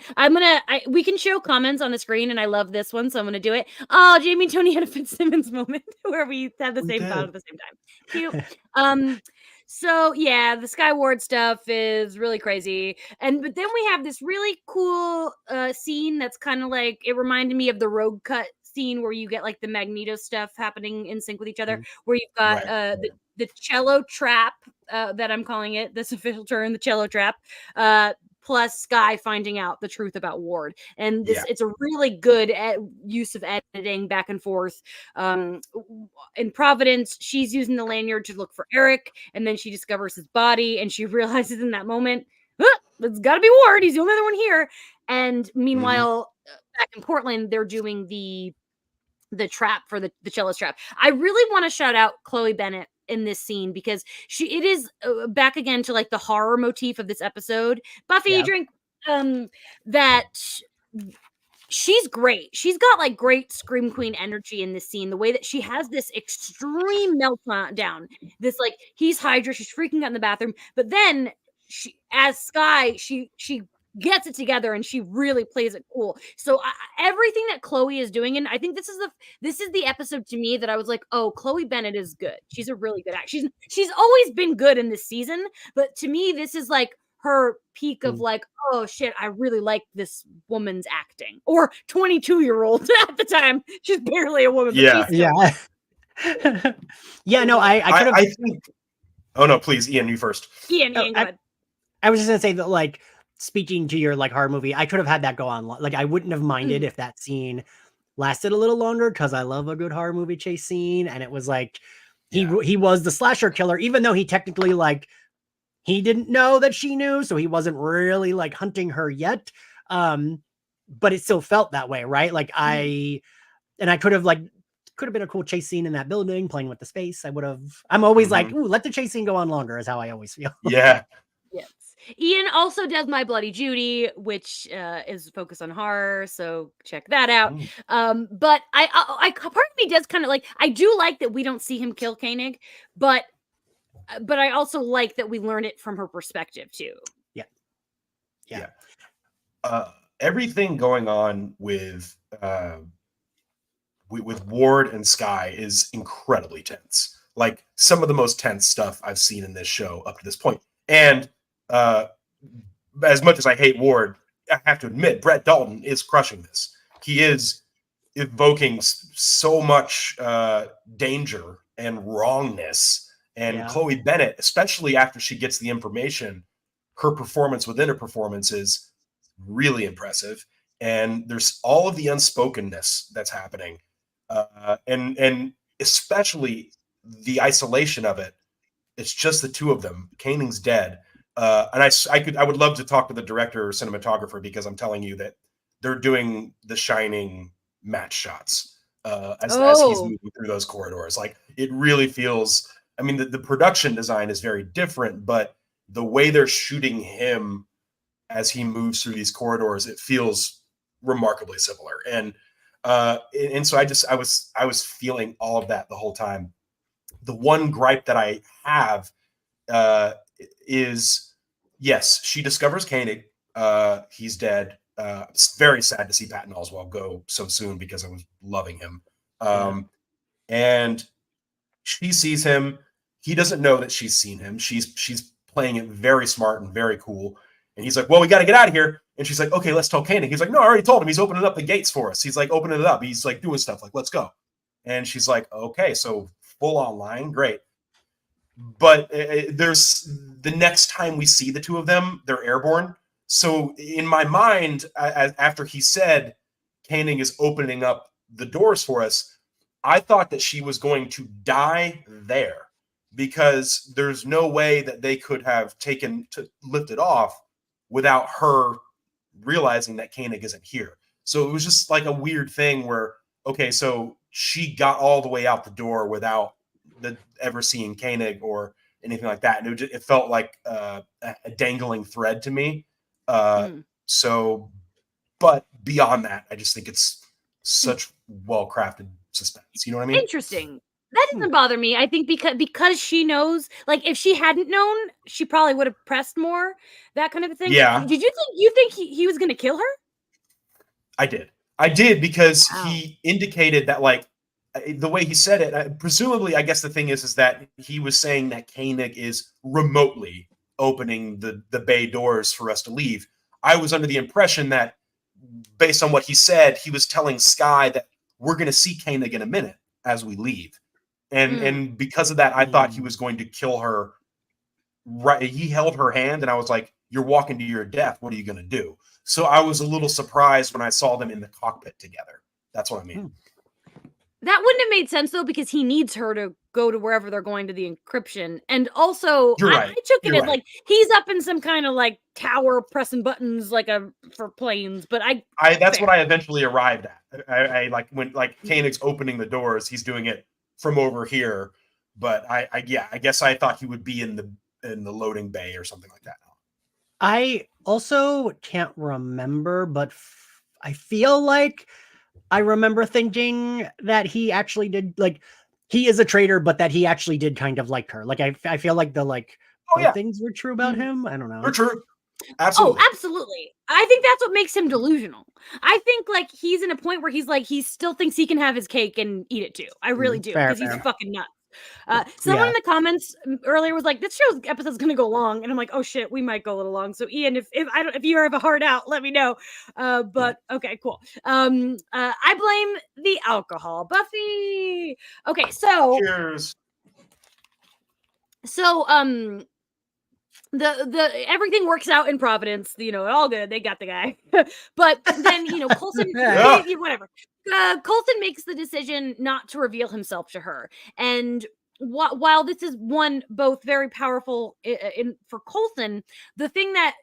S1: We can show comments on the screen, and I love this one, so I'm gonna do it. Oh, Jamie and Tony had a Fitzsimmons moment where we had the same thought at the same time. Cute. So yeah, the Skyward stuff is really crazy. But then we have this really cool scene that's kind of like, it reminded me of the Rogue Cut scene where you get like the Magneto stuff happening in sync with each other, where you've got the cello trap, that I'm calling it, this official term, the cello trap, plus Skye finding out the truth about Ward. And it's a really good use of editing back and forth. In Providence, she's using the lanyard to look for Eric, and then she discovers his body, and she realizes in that moment, it's got to be Ward. He's the only other one here. And meanwhile, back in Portland, they're doing the trap for the cello trap. I really want to shout out Chloe Bennett in this scene, because it is back again to like the horror motif of this episode. Buffy, drink that. She's great. She's got like great Scream Queen energy in this scene. The way that she has this extreme meltdown, this like, he's Hydra, she's freaking out in the bathroom, but then she, as Skye, she gets it together and she really plays it cool. So everything that Chloe is doing, and I think this is the episode to me that I was like, oh, Chloe Bennett is good. She's a really good actor. She's always been good in this season, but to me, this is like her peak of like, oh shit, I really like this woman's acting. Or 22-year-old at the time. She's barely a woman.
S4: Yeah. No, I could have.
S3: I think. Oh no, please, Ian, you first.
S1: Ian, go ahead.
S4: I was just gonna say that, like, speaking to your like horror movie, I could have had that go on. Like, I wouldn't have minded if that scene lasted a little longer, because I love a good horror movie chase scene, and it was like he was the slasher killer, even though he technically, like, he didn't know that she knew, so he wasn't really like hunting her yet. But it still felt that way, right? Like I could have like could have been a cool chase scene in that building, playing with the space. I'm always like, ooh, let the chase scene go on longer, is how I always feel.
S3: Yeah.
S1: Yes. Ian also does My Bloody Judy, which is focused on horror, so check that out. But I part of me does kind of like, I do like that we don't see him kill Koenig, but I also like that we learn it from her perspective too.
S3: Yeah. Everything going on with Ward and Skye is incredibly tense. Like some of the most tense stuff I've seen in this show up to this point. And as much as I hate Ward, I have to admit Brett Dalton is crushing this. He is evoking so much danger and wrongness. And Chloe Bennett, especially after she gets the information, her performance within her performance is really impressive. And there's all of the unspokenness that's happening. And especially the isolation of it. It's just the two of them. Koenig's dead. And I would love to talk to the director or cinematographer, because I'm telling you that they're doing the Shining match shots as he's moving through those corridors. Like, it really feels, I mean, the production design is very different, but the way they're shooting him as he moves through these corridors, it feels remarkably similar. And so I was feeling all of that the whole time. The one gripe that I have is, yes, she discovers Koenig. He's dead. It's very sad to see Patton Oswalt go so soon, because I was loving him. And she sees him. He doesn't know that she's seen him. She's playing it very smart and very cool. And he's like, well, we got to get out of here. And she's like, okay, let's tell Koenig. He's like, no, I already told him. He's opening up the gates for us. He's like, opening it up. He's like doing stuff like, let's go. And she's like, okay, so full online. Great. But there's the next time we see the two of them, they're airborne. So in my mind, after he said Koenig is opening up the doors for us, I thought that she was going to die there, because there's no way that they could have lifted off without her realizing that Koenig isn't here. So it was just like a weird thing where, okay, so she got all the way out the door without ever seeing Koenig or anything like that. And it felt like a dangling thread to me. So, but beyond that, I just think it's such well-crafted suspense. You know what I mean?
S1: Interesting. That doesn't bother me. I think because she knows, like, if she hadn't known, she probably would have pressed more, that kind of a thing.
S3: Yeah.
S1: Did you think he was going to kill her?
S3: I did because he indicated that, like, the way he said it, presumably, I guess the thing is that he was saying that Koenig is remotely opening the bay doors for us to leave. I was under the impression that, based on what he said, he was telling Skye that we're going to see Koenig in a minute as we leave. And because of that, I thought he was going to kill her. Right. He held her hand and I was like, you're walking to your death. What are you going to do? So I was a little surprised when I saw them in the cockpit together. That's what I mean.
S1: That wouldn't have made sense, though, because he needs her to go to wherever they're going to the encryption. And also, I took it as like he's up in some kind of like tower pressing buttons like for planes. But that's
S3: what I eventually arrived at. I like when like Koenig's opening the doors, he's doing it from over here. But I guess I thought he would be in the loading bay or something like that.
S4: I also can't remember, but I feel like I remember thinking that he actually did, like, he is a traitor, but that he actually did kind of like her. Like, I feel like the, like, things were true about him. I don't know.
S3: They're true. Absolutely.
S1: Oh, absolutely. I think that's what makes him delusional. I think, like, he's in a point where he's like, he still thinks he can have his cake and eat it too. I really do, because he's fucking nuts. Someone in the comments earlier was like, "This episode's gonna go long," and I'm like, "Oh shit, we might go a little long." So Ian, if you have a heart out, let me know. But okay, cool. I blame the alcohol, Buffy. Okay, so
S3: cheers.
S1: So the everything works out in Providence. All good. They got the guy, but then Coulson, whatever. Coulson makes the decision not to reveal himself to her, and while this is both very powerful for Coulson, the thing that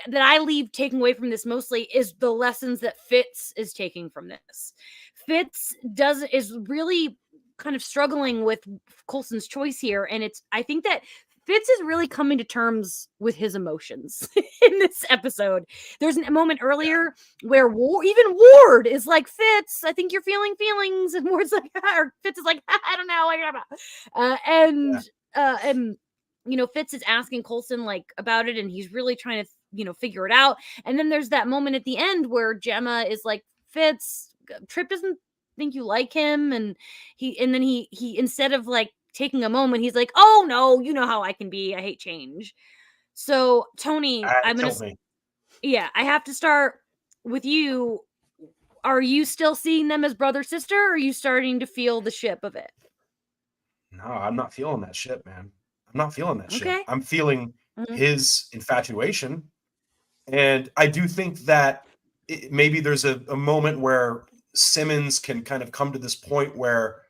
S1: that I leave taking away from this mostly is the lessons that Fitz is taking from this. Fitz is really kind of struggling with Coulson's choice here, and I think that Fitz is really coming to terms with his emotions in this episode. There's a moment earlier where even Ward is like, Fitz, I think you're feeling feelings, and Ward's like, or Fitz is like, I don't know what you're about. And you know, Fitz is asking Coulson like about it, and he's really trying to, you know, figure it out. And then there's that moment at the end where Gemma is like, Fitz, Trip doesn't think you like him, and then he instead of like taking a moment, he's like, oh no, you know how I can be. I hate change. So Tony, I have to start with you. Are you still seeing them as brother sister, or are you starting to feel the ship of it?
S3: No, I'm not feeling that ship, man. I'm not feeling that ship.
S1: Okay.
S3: I'm feeling his infatuation. And I do think that maybe there's a moment where Simmons can kind of come to this point where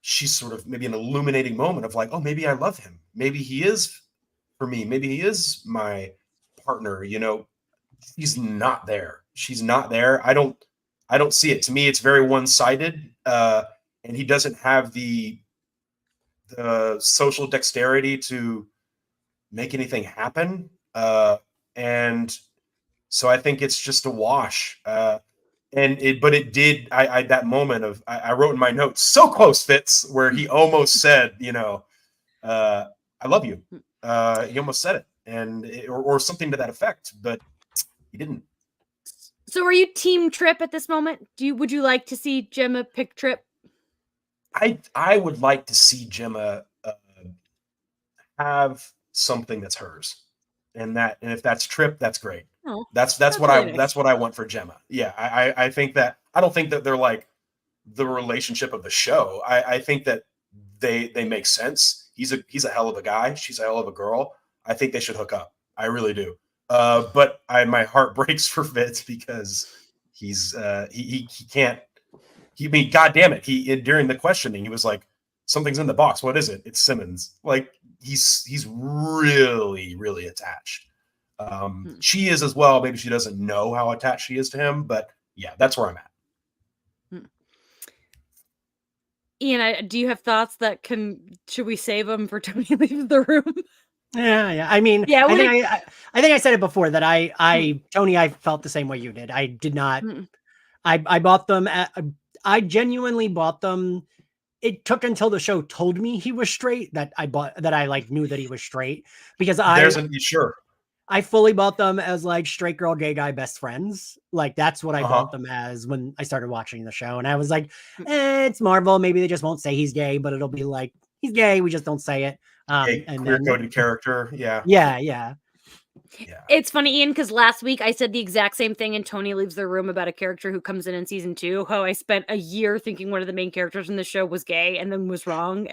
S3: she's sort of maybe an illuminating moment of like, oh, maybe I love him. Maybe he is for me. Maybe he is my partner. You know, she's not there. She's not there. I don't see it. To me, it's very one-sided. And he doesn't have the social dexterity to make anything happen. And so I think it's just a wash. But it did, that moment of, I wrote in my notes, so close, Fitz, where he almost said, you know, I love you. He almost said it, or something to that effect, but he didn't.
S1: So are you team Trip at this moment? Would you like to see Gemma pick Trip?
S3: I would like to see Gemma have something that's hers, and if that's Trip, that's great.
S1: Oh,
S3: that's what really that's what I want for Gemma. Yeah, I think that, I don't think that they're like the relationship of the show. I think that they make sense. He's a hell of a guy. She's a hell of a girl. I think they should hook up. I really do. But my heart breaks for Fitz because he's he can't. I mean, God damn it! During the questioning, he was like, "Something's in the box. What is it?" It's Simmons. Like he's really, really attached. She is as well. Maybe she doesn't know how attached she is to him, but yeah, that's where I'm at.
S1: Ian, do you have thoughts that should we save them for Tony leaves the room?
S4: Yeah. I mean, yeah, I think I said it before that Tony, I felt the same way you did. I did not. I bought them. I genuinely bought them. It took until the show told me he was straight that I like knew that he was straight, because I fully bought them as like straight girl, gay guy, best friends. Like that's what I bought them as when I started watching the show. And I was like, it's Marvel. Maybe they just won't say he's gay, but it'll be like, he's gay. We just don't say it.
S3: And queer-coded character. Yeah.
S4: Yeah.
S1: It's funny, Ian, because last week I said the exact same thing in Tony Leaves the Room about a character who comes in season 2. How I spent a year thinking one of the main characters in the show was gay and then was wrong.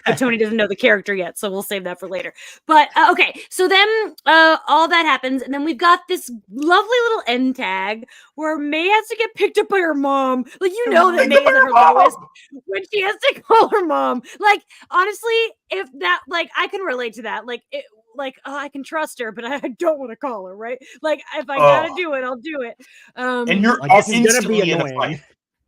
S1: But Tony doesn't know the character yet, so we'll save that for later. But okay, so then all that happens, and then we've got this lovely little end tag where May has to get picked up by her mom. Like, you know that May is at her lowest when she has to call her mom. Like, honestly, if that, like, I can relate to that. Like, I can trust her, but I don't want to call her, right? Like, if I gotta do it, I'll do it.
S3: And you're
S4: like,
S3: instantly
S4: gonna be
S3: in a fight.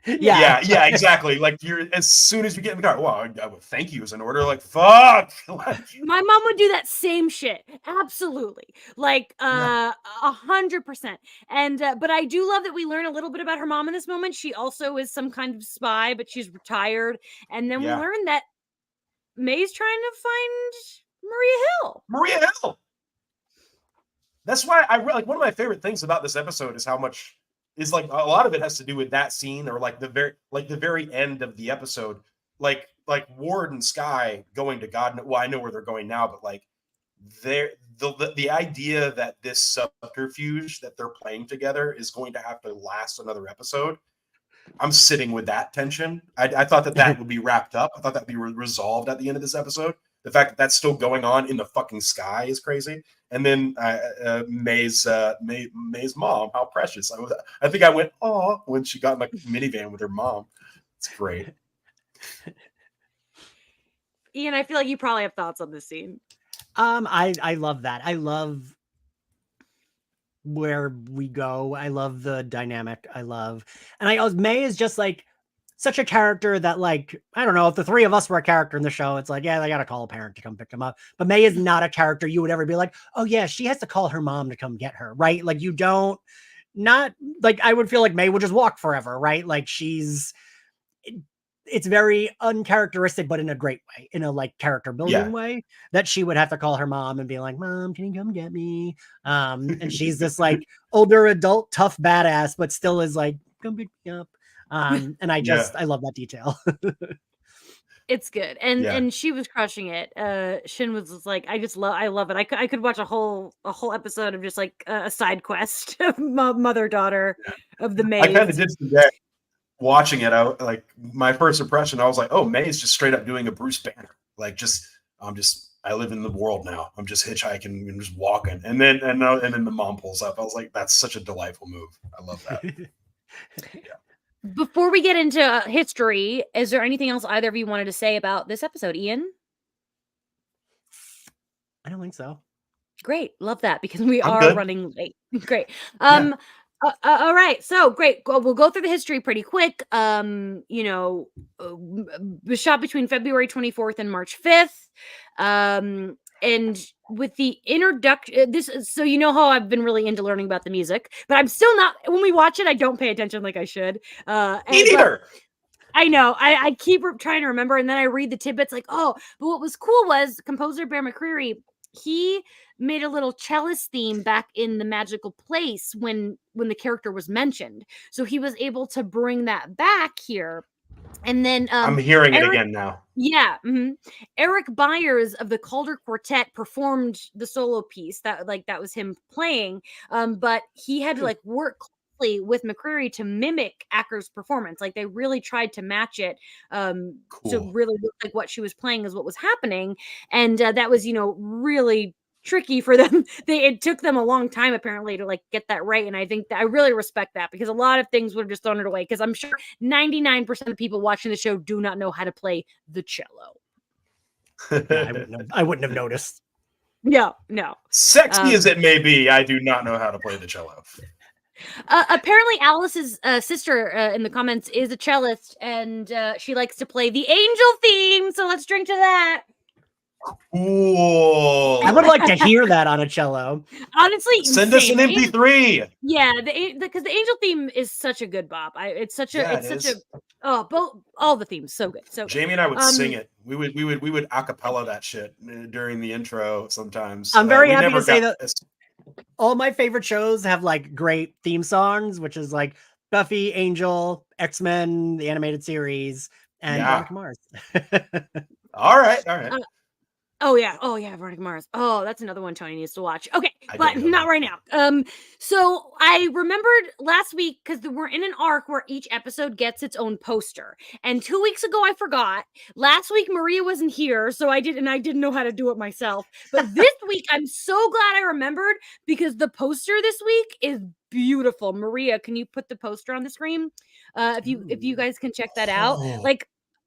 S3: Yeah, exactly. Like, you're, as soon as we get in the car, well, I would thank you as an order. Like, fuck.
S1: My mom would do that same shit. Absolutely. Like, 100%. And, but I do love that we learn a little bit about her mom in this moment. She also is some kind of spy, but she's retired. And then we learn that May's trying to find Maria
S3: Hill. That's why like one of my favorite things about this episode is how much is like a lot of it has to do with that scene, or like the very end of the episode, like Ward and Skye going to God. Well, I know where they're going now, but like the idea that this subterfuge that they're playing together is going to have to last another episode. I'm sitting with that tension. I thought that would be wrapped up. I thought that'd be resolved at the end of this episode. The fact that that's still going on in the fucking sky is crazy. And then May's mom, how precious. I think I went, oh, when she got in the minivan with her mom. It's great.
S1: Ian, I feel like you probably have thoughts on this scene.
S4: I love that. I love where we go. I love the dynamic. And May is just like such a character that, like, I don't know, if the three of us were a character in the show, it's like, yeah, they got to call a parent to come pick them up. But May is not a character you would ever be like, oh yeah, she has to call her mom to come get her, right? Like, you don't, not like, I would feel like May would just walk forever, right? Like, it's very uncharacteristic, but in a great way, in a like character building way, that she would have to call her mom and be like, Mom, can you come get me? And she's this like older adult, tough badass, but still is like, come pick me up. And I love that detail.
S1: It's good. And she was crushing it. Shin was just like, I love it. I could watch a whole episode of just like a side quest of mother-daughter of the maid.
S3: I kind of did forget watching it out. Like, my first impression, I was like, oh, May's just straight up doing a Bruce Banner. Like, I live in the world now. I'm just hitchhiking and just walking. And then the mom pulls up. I was like, that's such a delightful move. I love that.
S1: Before we get into history, is there anything else either of you wanted to say about this episode, Ian?
S4: I don't think so.
S1: Great. Love that, because we are running late. Great. All right. So great. We'll go through the history pretty quick. Was shot between February 24th and March 5th. And with the introduction, so you know how I've been really into learning about the music, but I'm still not. When we watch it, I don't pay attention like I should.
S3: Me neither.
S1: I know. I keep trying to remember, and then I read the tidbits like, oh. But what was cool was composer Bear McCreary. He made a little cellist theme back in The Magical Place when the character was mentioned, so he was able to bring that back here. And then
S3: I'm hearing it again now.
S1: Yeah. Eric Byers of the Calder Quartet performed the solo piece. That was him playing. But he had to work closely with McCreary to mimic Acker's performance. Like, they really tried to match it to really look like what she was playing is what was happening. And that was, really tricky for them. It took them a long time apparently to get that right, and I think that I really respect that, because a lot of things would have just thrown it away, because I'm sure 99% of people watching the show do not know how to play the cello.
S4: I wouldn't have noticed.
S1: No.
S3: Sexy as it may be, I do not know how to play the cello.
S1: Apparently Alice's sister in the comments is a cellist, and she likes to play the Angel theme, so let's drink to that.
S3: Cool.
S4: I would like to hear that on a cello.
S1: Honestly,
S3: send us an MP3.
S1: Yeah, because the Angel theme is such a good bop. All the themes so good. So
S3: Jamie and I would sing it. We would acapella that shit during the intro sometimes.
S4: I'm very happy to say that all my favorite shows have great theme songs, which is like Buffy, Angel, X-Men, the animated series, and Veronica Mars.
S3: All right.
S1: Oh yeah, Veronica Mars. Oh, that's another one Tony needs to watch. Okay, but not right now. So I remembered last week, because we're in an arc where each episode gets its own poster. And 2 weeks ago I forgot. Last week Maria wasn't here, so I didn't know how to do it myself. But this week I'm so glad I remembered, because the poster this week is beautiful. Maria, can you put the poster on the screen? If you guys can check that out.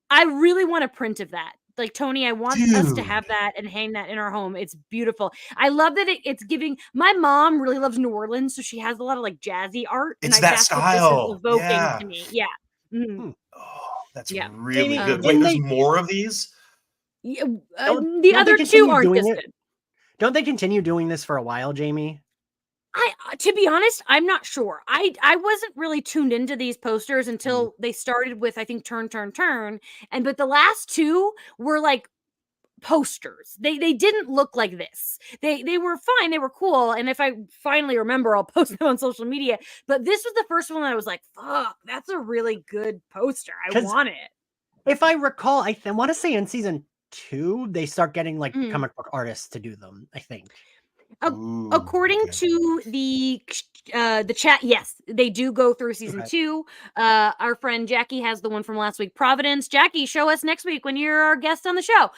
S1: I really want a print of that. Tony, I want us to have that and hang that in our home. It's beautiful. I love that it's giving. My mom really loves New Orleans, so she has a lot of jazzy art.
S3: It's that style.
S1: What this is evoking to me. Yeah. Mm-hmm.
S3: Oh, that's really good. Wait, there's more of these?
S1: Yeah, the other two aren't this good.
S4: Don't they continue doing this for a while, Jamie?
S1: To be honest, I'm not sure. I wasn't really tuned into these posters until they started with, I think, Turn. But the last two were posters. They didn't look like this. They were fine. They were cool. And if I finally remember, I'll post them on social media. But this was the first one that I was like, fuck, that's a really good poster. I want it.
S4: If I recall, I want to say in season 2, they start getting comic book artists to do them, I think.
S1: According to the chat, yes, they do go through season 2. Our friend Jackie has the one from last week, Providence. Jackie, show us next week when you're our guest on the show.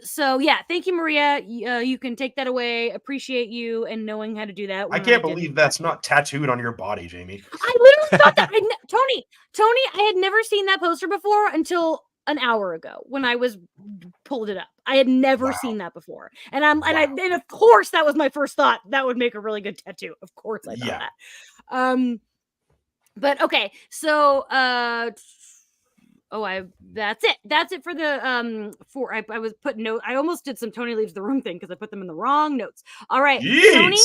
S1: So yeah, thank you, Maria. You can take that away. Appreciate you and knowing how to do that.
S3: I can't believe that's not tattooed on your body, Jamie.
S1: I literally thought that. Tony, I had never seen that poster before until an hour ago when I was pulled it up. I had never seen that before. And and of course that was my first thought. That would make a really good tattoo. Of course I thought that. But okay, so that's it. That's it for the I was putting note. I almost did some Tony leaves the room thing because I put them in the wrong notes. All right,
S3: Jeez.
S1: Tony.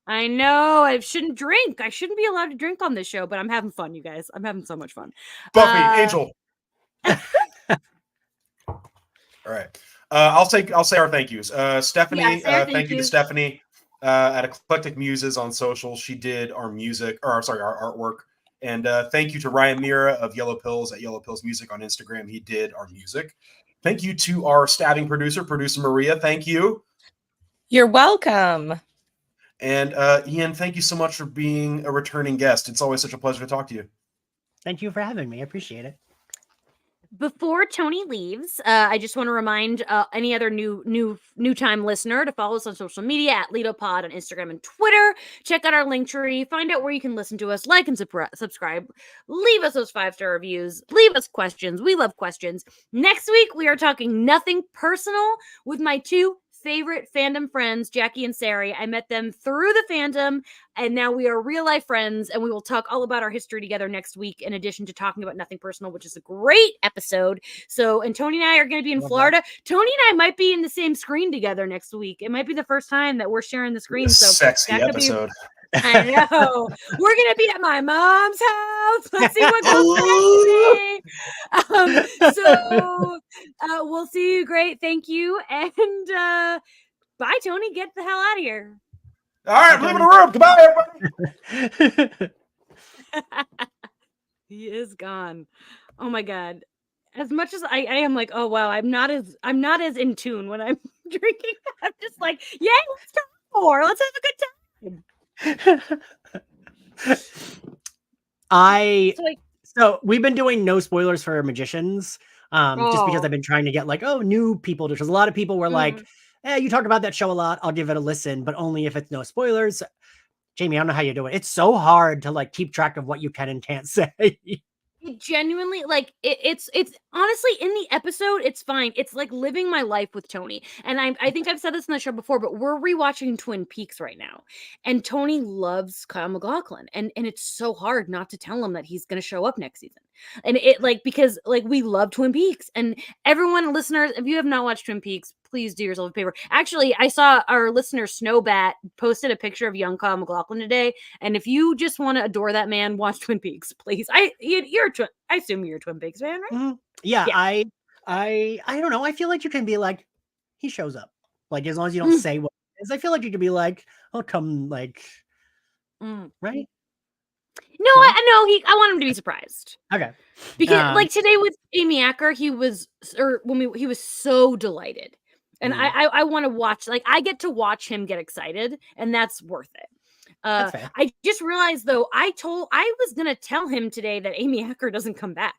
S1: I know I shouldn't drink. I shouldn't be allowed to drink on this show, but I'm having fun, you guys. I'm having so much fun.
S3: Buffy, Angel. All right. I'll say our thank yous. Stephanie, thank you to Stephanie at Eclectic Muses on social. She did our music, our artwork. And thank you to Ryan Miera of Yellow Pills at Yellow Pills Music on Instagram. He did our music. Thank you to our stabbing producer Maria. Thank you.
S2: You're welcome.
S3: And Ian, thank you so much for being a returning guest. It's always such a pleasure to talk to you.
S4: Thank you for having me. I appreciate it.
S1: Before Tony leaves, I just want to remind any other new time listener to follow us on social media at LitoPod on Instagram and Twitter. Check out our link tree. Find out where you can listen to us. Like and subscribe. Leave us those 5-star reviews. Leave us questions. We love questions. Next week, we are talking nothing personal with my 2 favorite fandom friends, Jackie and Sari. I met them through the fandom, and now we are real life friends, and we will talk all about our history together next week, in addition to talking about nothing personal, which is a great episode. So, and Tony and I are going to be in Florida. That. Tony and I might be in the same screen together next week. It might be the first time that we're sharing the screen. So
S3: sexy episode.
S1: I know. We're going to be at my mom's house. Let's see what goes next. So we'll see you. Great. Thank you. And bye, Tony. Get the hell out of here.
S3: All right. I'm leaving the room. Goodbye, everybody.
S1: He is gone. Oh, my God. As much as I am like, oh, wow, I'm not as in tune when I'm drinking. I'm just like, yay, let's talk more. Let's have a good time.
S4: So we've been doing no spoilers for magicians just because I've been trying to get like new people, because a lot of people were like, you talk about that show a lot, I'll give it a listen, but only if it's no spoilers. Jamie, I don't know how you do it. It's so hard to like keep track of what you can and can't say.
S1: It genuinely, like, it's honestly, in the episode, it's fine. It's like living my life with Tony. And I think I've said this in the show before, but we're rewatching Twin Peaks right now. And Tony loves Kyle MacLachlan. And it's so hard not to tell him that he's going to show up next season. And it, like, because, like, we love Twin Peaks. And everyone, listeners, if you have not watched Twin Peaks, please do yourself a favor. Actually, I saw our listener Snowbat posted a picture of young Kyle MacLachlan today. And if you just want to adore that man, watch Twin Peaks, please. I assume you're a Twin Peaks fan, right?
S4: Mm-hmm. Yeah. I don't know. I feel like you can be like, he shows up. Like, as long as you don't say what it is, I feel like you could be like, I'll come, like, right?
S1: No, I want him to be surprised.
S4: Okay.
S1: Because like today with Amy Acker, he was so delighted. And I want to watch, like, I get to watch him get excited, and that's worth it. I just realized, though, I was going to tell him today that Amy Acker doesn't come back,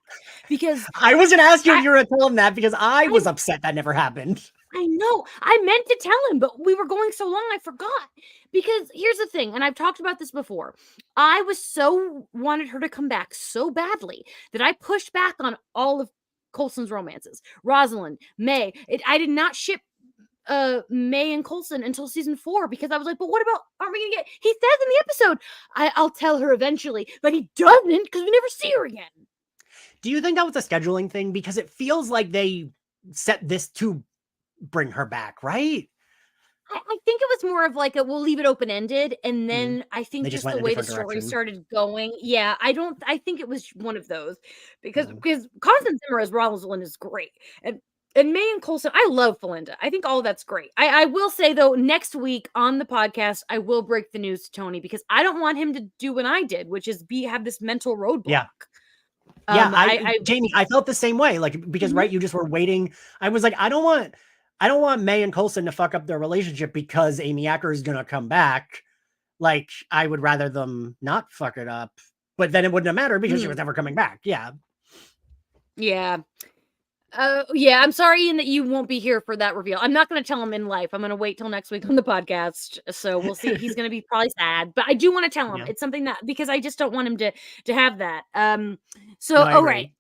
S1: because
S4: I was going to ask you if you were going to tell him that, because I was upset that never happened.
S1: I know. I meant to tell him, but we were going so long, I forgot. Because here's the thing, and I've talked about this before. I wanted her to come back so badly that I pushed back on all of Coulson's romances. Rosalind, May. I did not ship May and Coulson until season 4, because I was like, but what about, aren't we gonna get, he says in the episode, I'll tell her eventually, but he doesn't, because we never see her again.
S4: Do you think that was a scheduling thing? Because it feels like they set this to bring her back, right?
S1: I think it was more of like we'll leave it open-ended, and then I think just the way the story started going. Yeah, I think it was one of those, because Constance Zimmer as Rosalind is great. And May and Coulson, I love Felinda. I think all of that's great. I will say, though, next week on the podcast, I will break the news to Tony, because I don't want him to do what I did, which is have this mental roadblock.
S4: Yeah. Jamie, I felt the same way. Like, because right, you just were waiting. I was like, I don't want May and Coulson to fuck up their relationship because Amy Acker is gonna come back. Like, I would rather them not fuck it up. But then it wouldn't have mattered because she was never coming back. Yeah.
S1: Yeah. Yeah, I'm sorry, Ian, that you won't be here for that reveal. I'm not going to tell him in life. I'm going to wait till next week on the podcast. So we'll see. He's going to be probably sad, but I do want to tell him. It's something that, because I just don't want him to have that. All right.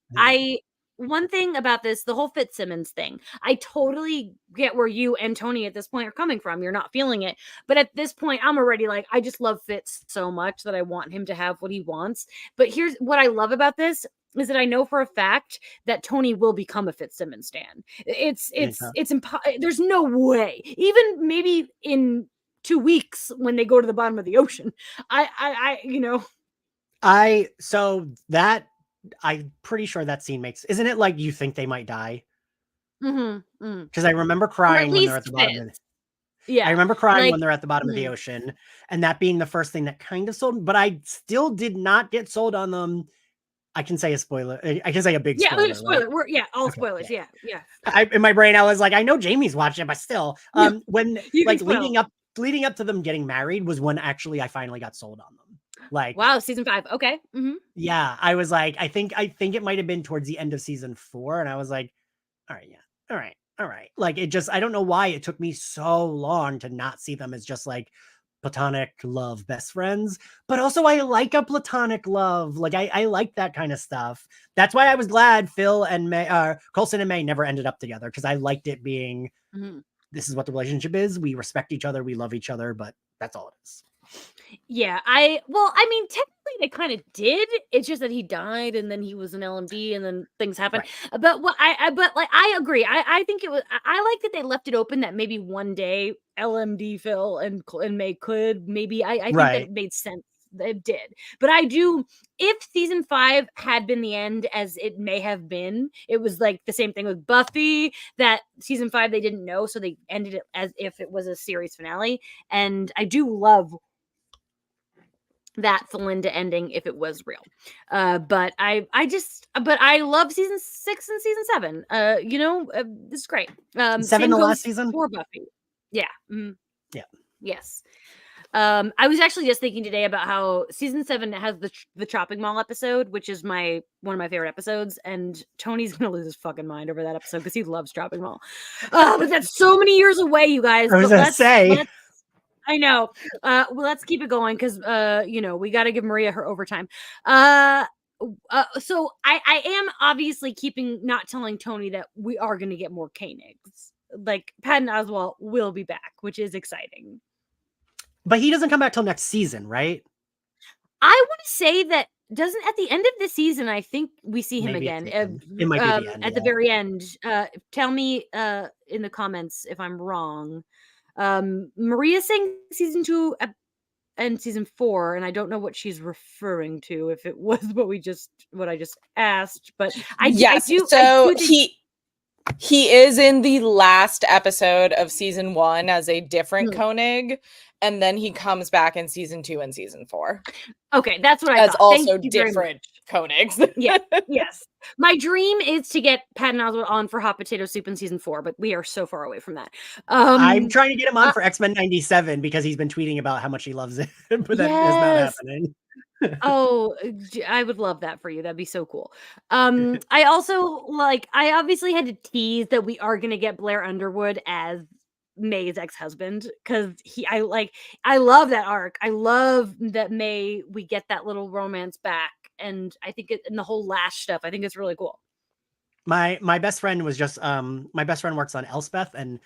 S1: one thing about this, the whole Fitzsimmons thing, I totally get where you and Tony at this point are coming from. You're not feeling it. But at this point, I'm already like, I just love Fitz so much that I want him to have what he wants. But here's what I love about this is that I know for a fact that Tony will become a Fitzsimmons stan. There's no way. Even maybe in 2 weeks when they go to the bottom of the ocean.
S4: I'm pretty sure that scene isn't it like you think they might die? Because I remember crying when they're at the bottom. I remember crying when they're at the bottom of the ocean, and that being the first thing that kind of sold. But I still did not get sold on them. I can say a spoiler. I can say a big spoiler.
S1: Yeah, spoiler. Right? All spoilers. Yeah.
S4: In my brain, I was like, I know Jamie's watching it, but still, when leading up to them getting married was when actually I finally got sold on them. Like,
S1: wow, season 5. Okay.
S4: Yeah, I was like, I think it might have been towards the end of season 4, and I was like, all right, yeah, all right. Like, it just, I don't know why it took me so long to not see them as just like platonic love best friends, but also I like a platonic love. Like, I like that kind of stuff. That's why I was glad Phil and Coulson and May never ended up together, because I liked it being this is what the relationship is. We respect each other, we love each other, but that's all it is.
S1: Yeah, I mean, technically they kind of did. It's just that he died, and then he was an LMD, and then things happened. Right. But what I agree. I think it was. I like that they left it open that maybe one day LMD Phil and May could maybe. I think that it made sense. It did. But I do. If season 5 had been the end as it may have been, it was like the same thing with Buffy. That season 5 they didn't know, so they ended it as if it was a series finale. And I do love that Felinda ending if it was real. But I love season 6 and season 7. This is great.
S4: 7 the last season
S1: for Buffy. Yeah.
S4: Yeah.
S1: Yes. I was actually just thinking today about how season 7 has the Chopping Mall episode, which is one of my favorite episodes, and Tony's gonna lose his fucking mind over that episode because he loves Chopping Mall. But that's so many years away, you guys.
S4: I was gonna say.
S1: I know. Well, let's keep it going because we got to give Maria her overtime. So I am obviously not telling Tony that we are going to get more Koenigs. Like, Patton Oswalt will be back, which is exciting.
S4: But he doesn't come back till next season, right?
S1: I want to say that doesn't at the end of the season. I think we see him again.
S4: It might be the end,
S1: at the very end. Tell me in the comments if I'm wrong. Maria's saying season 2 and season 4, and I don't know what she's referring to, if it was what I just asked, but I do.
S2: So he is in the last episode of season 1 as a different Koenig, and then he comes back in season 2 and season 4.
S1: Okay, that's what I
S2: thought. As also
S1: Thank
S2: different Koenigs.
S1: Yes. My dream is to get Patton Oswalt on for Hot Potato Soup in season 4, but we are so far away from that.
S4: I'm trying to get him on for X-Men 97 because he's been tweeting about how much he loves it, but that is not happening.
S1: Oh, I would love that for you. That'd be so cool. I also I obviously had to tease that we are going to get Blair Underwood as May's ex-husband, because I love that arc. I love that we get that little romance back, and I think and the whole Lash stuff, I think it's really cool.
S4: My best friend was just my best friend works on Elspeth, and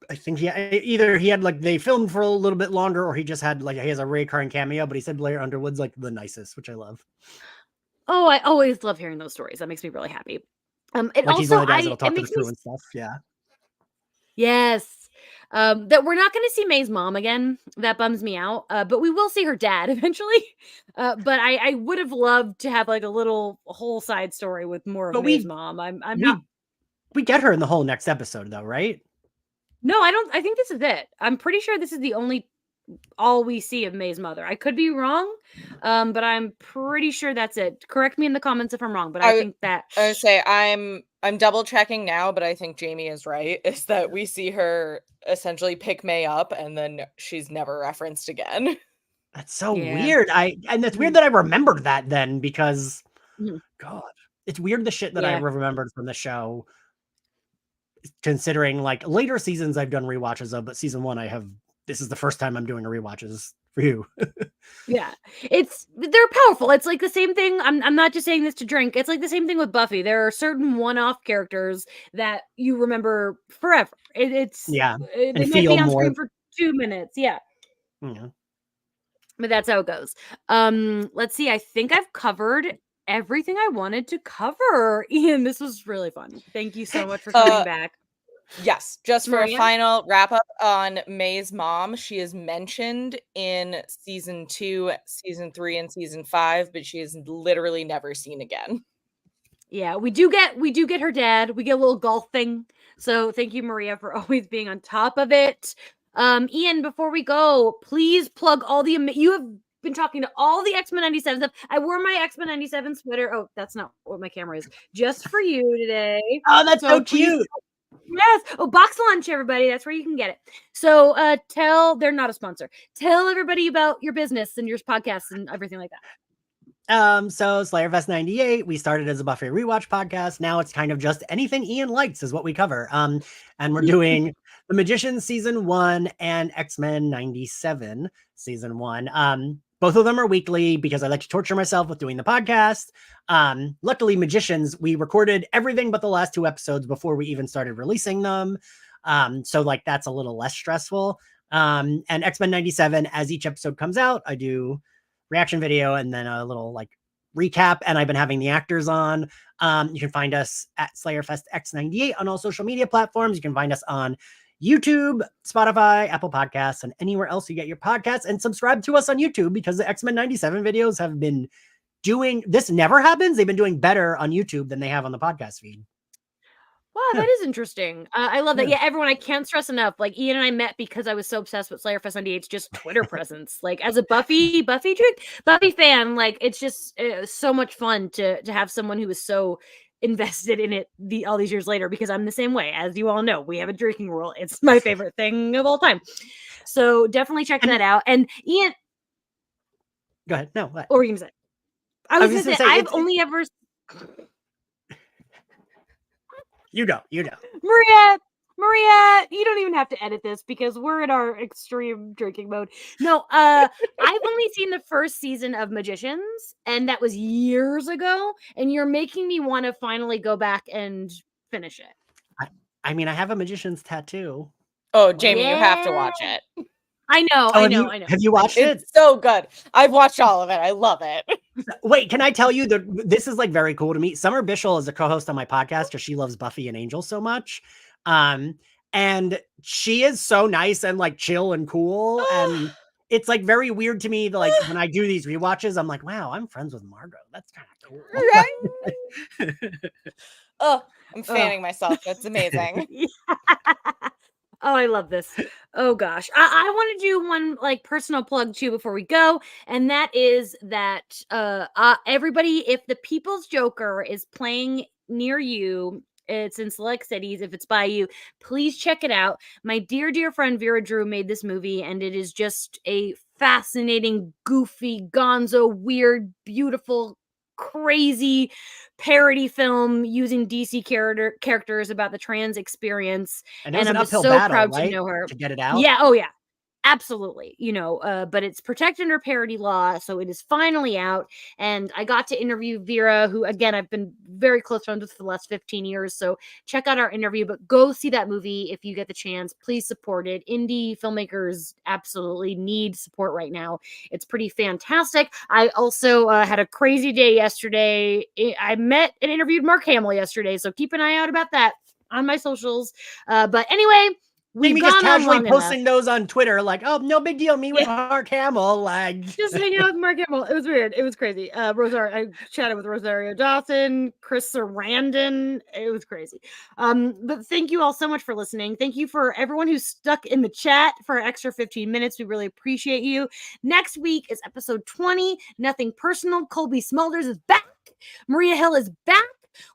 S4: I think he had they filmed for a little bit longer, or he just had he has a recurring cameo, but he said Blair Underwood's the nicest, which I love.
S1: Oh, I always love hearing those stories. That makes me really happy. It also,
S4: he's one of the guys that'll talk to the crew and stuff. Yeah.
S1: Yes. That we're not going to see May's mom again. That bums me out. But we will see her dad eventually. But I would have loved to have a whole side story with more of May's mom.
S4: We get her in the whole next episode though, right?
S1: No, I don't. I think this is it. I'm pretty sure this is the all we see of May's mother. I could be wrong, but I'm pretty sure that's it. Correct me in the comments if I'm wrong, but I think that
S2: I would say I'm double checking now, but I think Jamie is right. Is that we see her essentially pick May up, and then she's never referenced again.
S4: That's so weird. And it's weird that I remembered that then, because God, it's weird the shit that I remembered from the show. Considering later seasons I've done rewatches of, but season 1 this is the first time I'm doing a rewatches for you.
S1: Yeah, they're powerful. It's like the same thing. I'm not just saying this to drink. It's like the same thing with Buffy. There are certain one-off characters that you remember forever.
S4: Yeah,
S1: They
S4: and
S1: might be
S4: feel
S1: on
S4: more.
S1: screen for 2 minutes. Yeah,
S4: Yeah.
S1: but that's how it goes. Let's see. I think I've covered everything I wanted to cover. Ian, this was really fun. Thank you so much for coming back.
S2: Yes, just for
S1: Maria?
S2: a final wrap up on May's mom, she is mentioned in season 2, season 3, and season 5, but she is literally never seen again.
S1: Yeah, we do get her dad. We get a little golf thing. So thank you, Maria, for always being on top of it. Ian, before we go, please plug all the you have been talking to all the X-Men 97 stuff. I wore my X-Men 97 sweater. Oh, that's not what my camera is. Just for you today.
S4: Oh, that's so
S1: please,
S4: cute.
S1: yes. Oh, box lunch, everybody. That's where you can get it. So they're not a sponsor. Tell everybody about your business and your podcasts and everything like that.
S4: So Slayerfest 98, we started as a Buffy rewatch podcast. Now it's kind of just anything Ian likes is what we cover. And we're doing The Magicians season 1 and X-Men 97 season 1. Both of them are weekly because I like to torture myself with doing the podcast. Luckily, Magicians, we recorded everything but the last 2 episodes before we even started releasing them. So like that's a little less stressful. And X-Men 97, as each episode comes out, I do reaction video and then a little like recap, and I've been having the actors on. You can find us at Slayerfest X98 on all social media platforms. You can find us on YouTube, Spotify, Apple Podcasts, and anywhere else you get your podcasts, and subscribe to us on YouTube because the X-Men 97 videos have been doing, this never happens, they've been doing better on YouTube than they have on the podcast feed.
S1: Wow, that is interesting. I love that. Yeah, everyone, I can't stress enough. Like Ian and I met because I was so obsessed with Slayerfest 98's just Twitter presence. Like as a Buffy fan, like it's just so much fun to have someone who is so invested in it all these years later, because I'm the same way. As you all know, we have a drinking rule. It's my favorite thing of all time. So definitely check that out. And Ian,
S4: go ahead. No, what?
S1: What were you gonna say? I was gonna say I've only ever.
S4: You go.
S1: Maria, you don't even have to edit this because we're in our extreme drinking mode. No, I've only seen the first season of Magicians, and that was years ago. And you're making me want to finally go back and finish it.
S4: I mean, I have a Magician's tattoo.
S2: Oh, Jamie, you have to watch it.
S1: I know.
S4: Have you watched it?
S2: It's so good. I've watched all of it. I love it.
S4: Wait, can I tell you that this is like very cool to me? Summer Bishel is a co-host on my podcast because she loves Buffy and Angel so much. And she is so nice and like chill and cool. And it's like very weird to me that like when I do these rewatches, I'm like, wow, I'm friends with Margot. That's kind of cool.
S2: Oh, I'm fanning myself. That's amazing.
S1: Oh, I love this. Oh gosh. I want to do one like personal plug too before we go. And that is that everybody, if the People's Joker is playing near you, it's in select cities, if it's by you, please check it out. My dear friend Vera Drew made this movie, and it is just a fascinating, goofy, gonzo, weird, beautiful, crazy parody film using DC characters about the trans experience.
S4: And
S1: I'm just so proud to know her.
S4: To get it out.
S1: Yeah. Oh yeah. Absolutely. But it's protected under parody law. So it is finally out. And I got to interview Vera, who again, I've been very close friends with for the last 15 years. So check out our interview, but go see that movie if you get the chance. Please support it. Indie filmmakers absolutely need support right now. It's pretty fantastic. I also had a crazy day yesterday. I met and interviewed Mark Hamill yesterday. So keep an eye out about that on my socials. But anyway,
S4: We've just casually posting those on Twitter, like, oh, no big deal. Me with Mark Hamill, like
S1: just hanging out with Mark Hamill. It was weird. It was crazy. I chatted with Rosario Dawson, Chris Sarandon. It was crazy. But thank you all so much for listening. Thank you for everyone who's stuck in the chat for an extra 15 minutes. We really appreciate you. Next week is episode 20. Nothing personal. Colby Smulders is back. Maria Hill is back.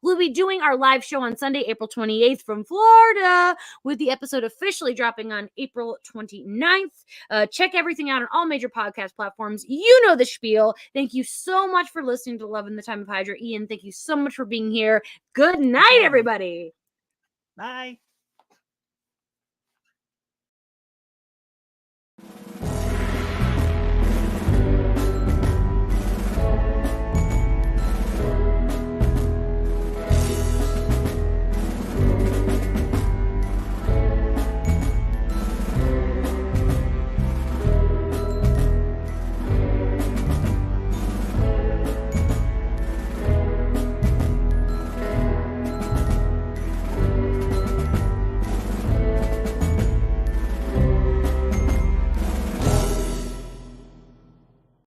S1: We'll be doing our live show on Sunday, April 28th from Florida, with the episode officially dropping on April 29th. Check everything out on all major podcast platforms. You know the spiel. Thank you so much for listening to Love in the Time of Hydra. Ian, thank you so much for being here. Good night, everybody.
S4: Bye.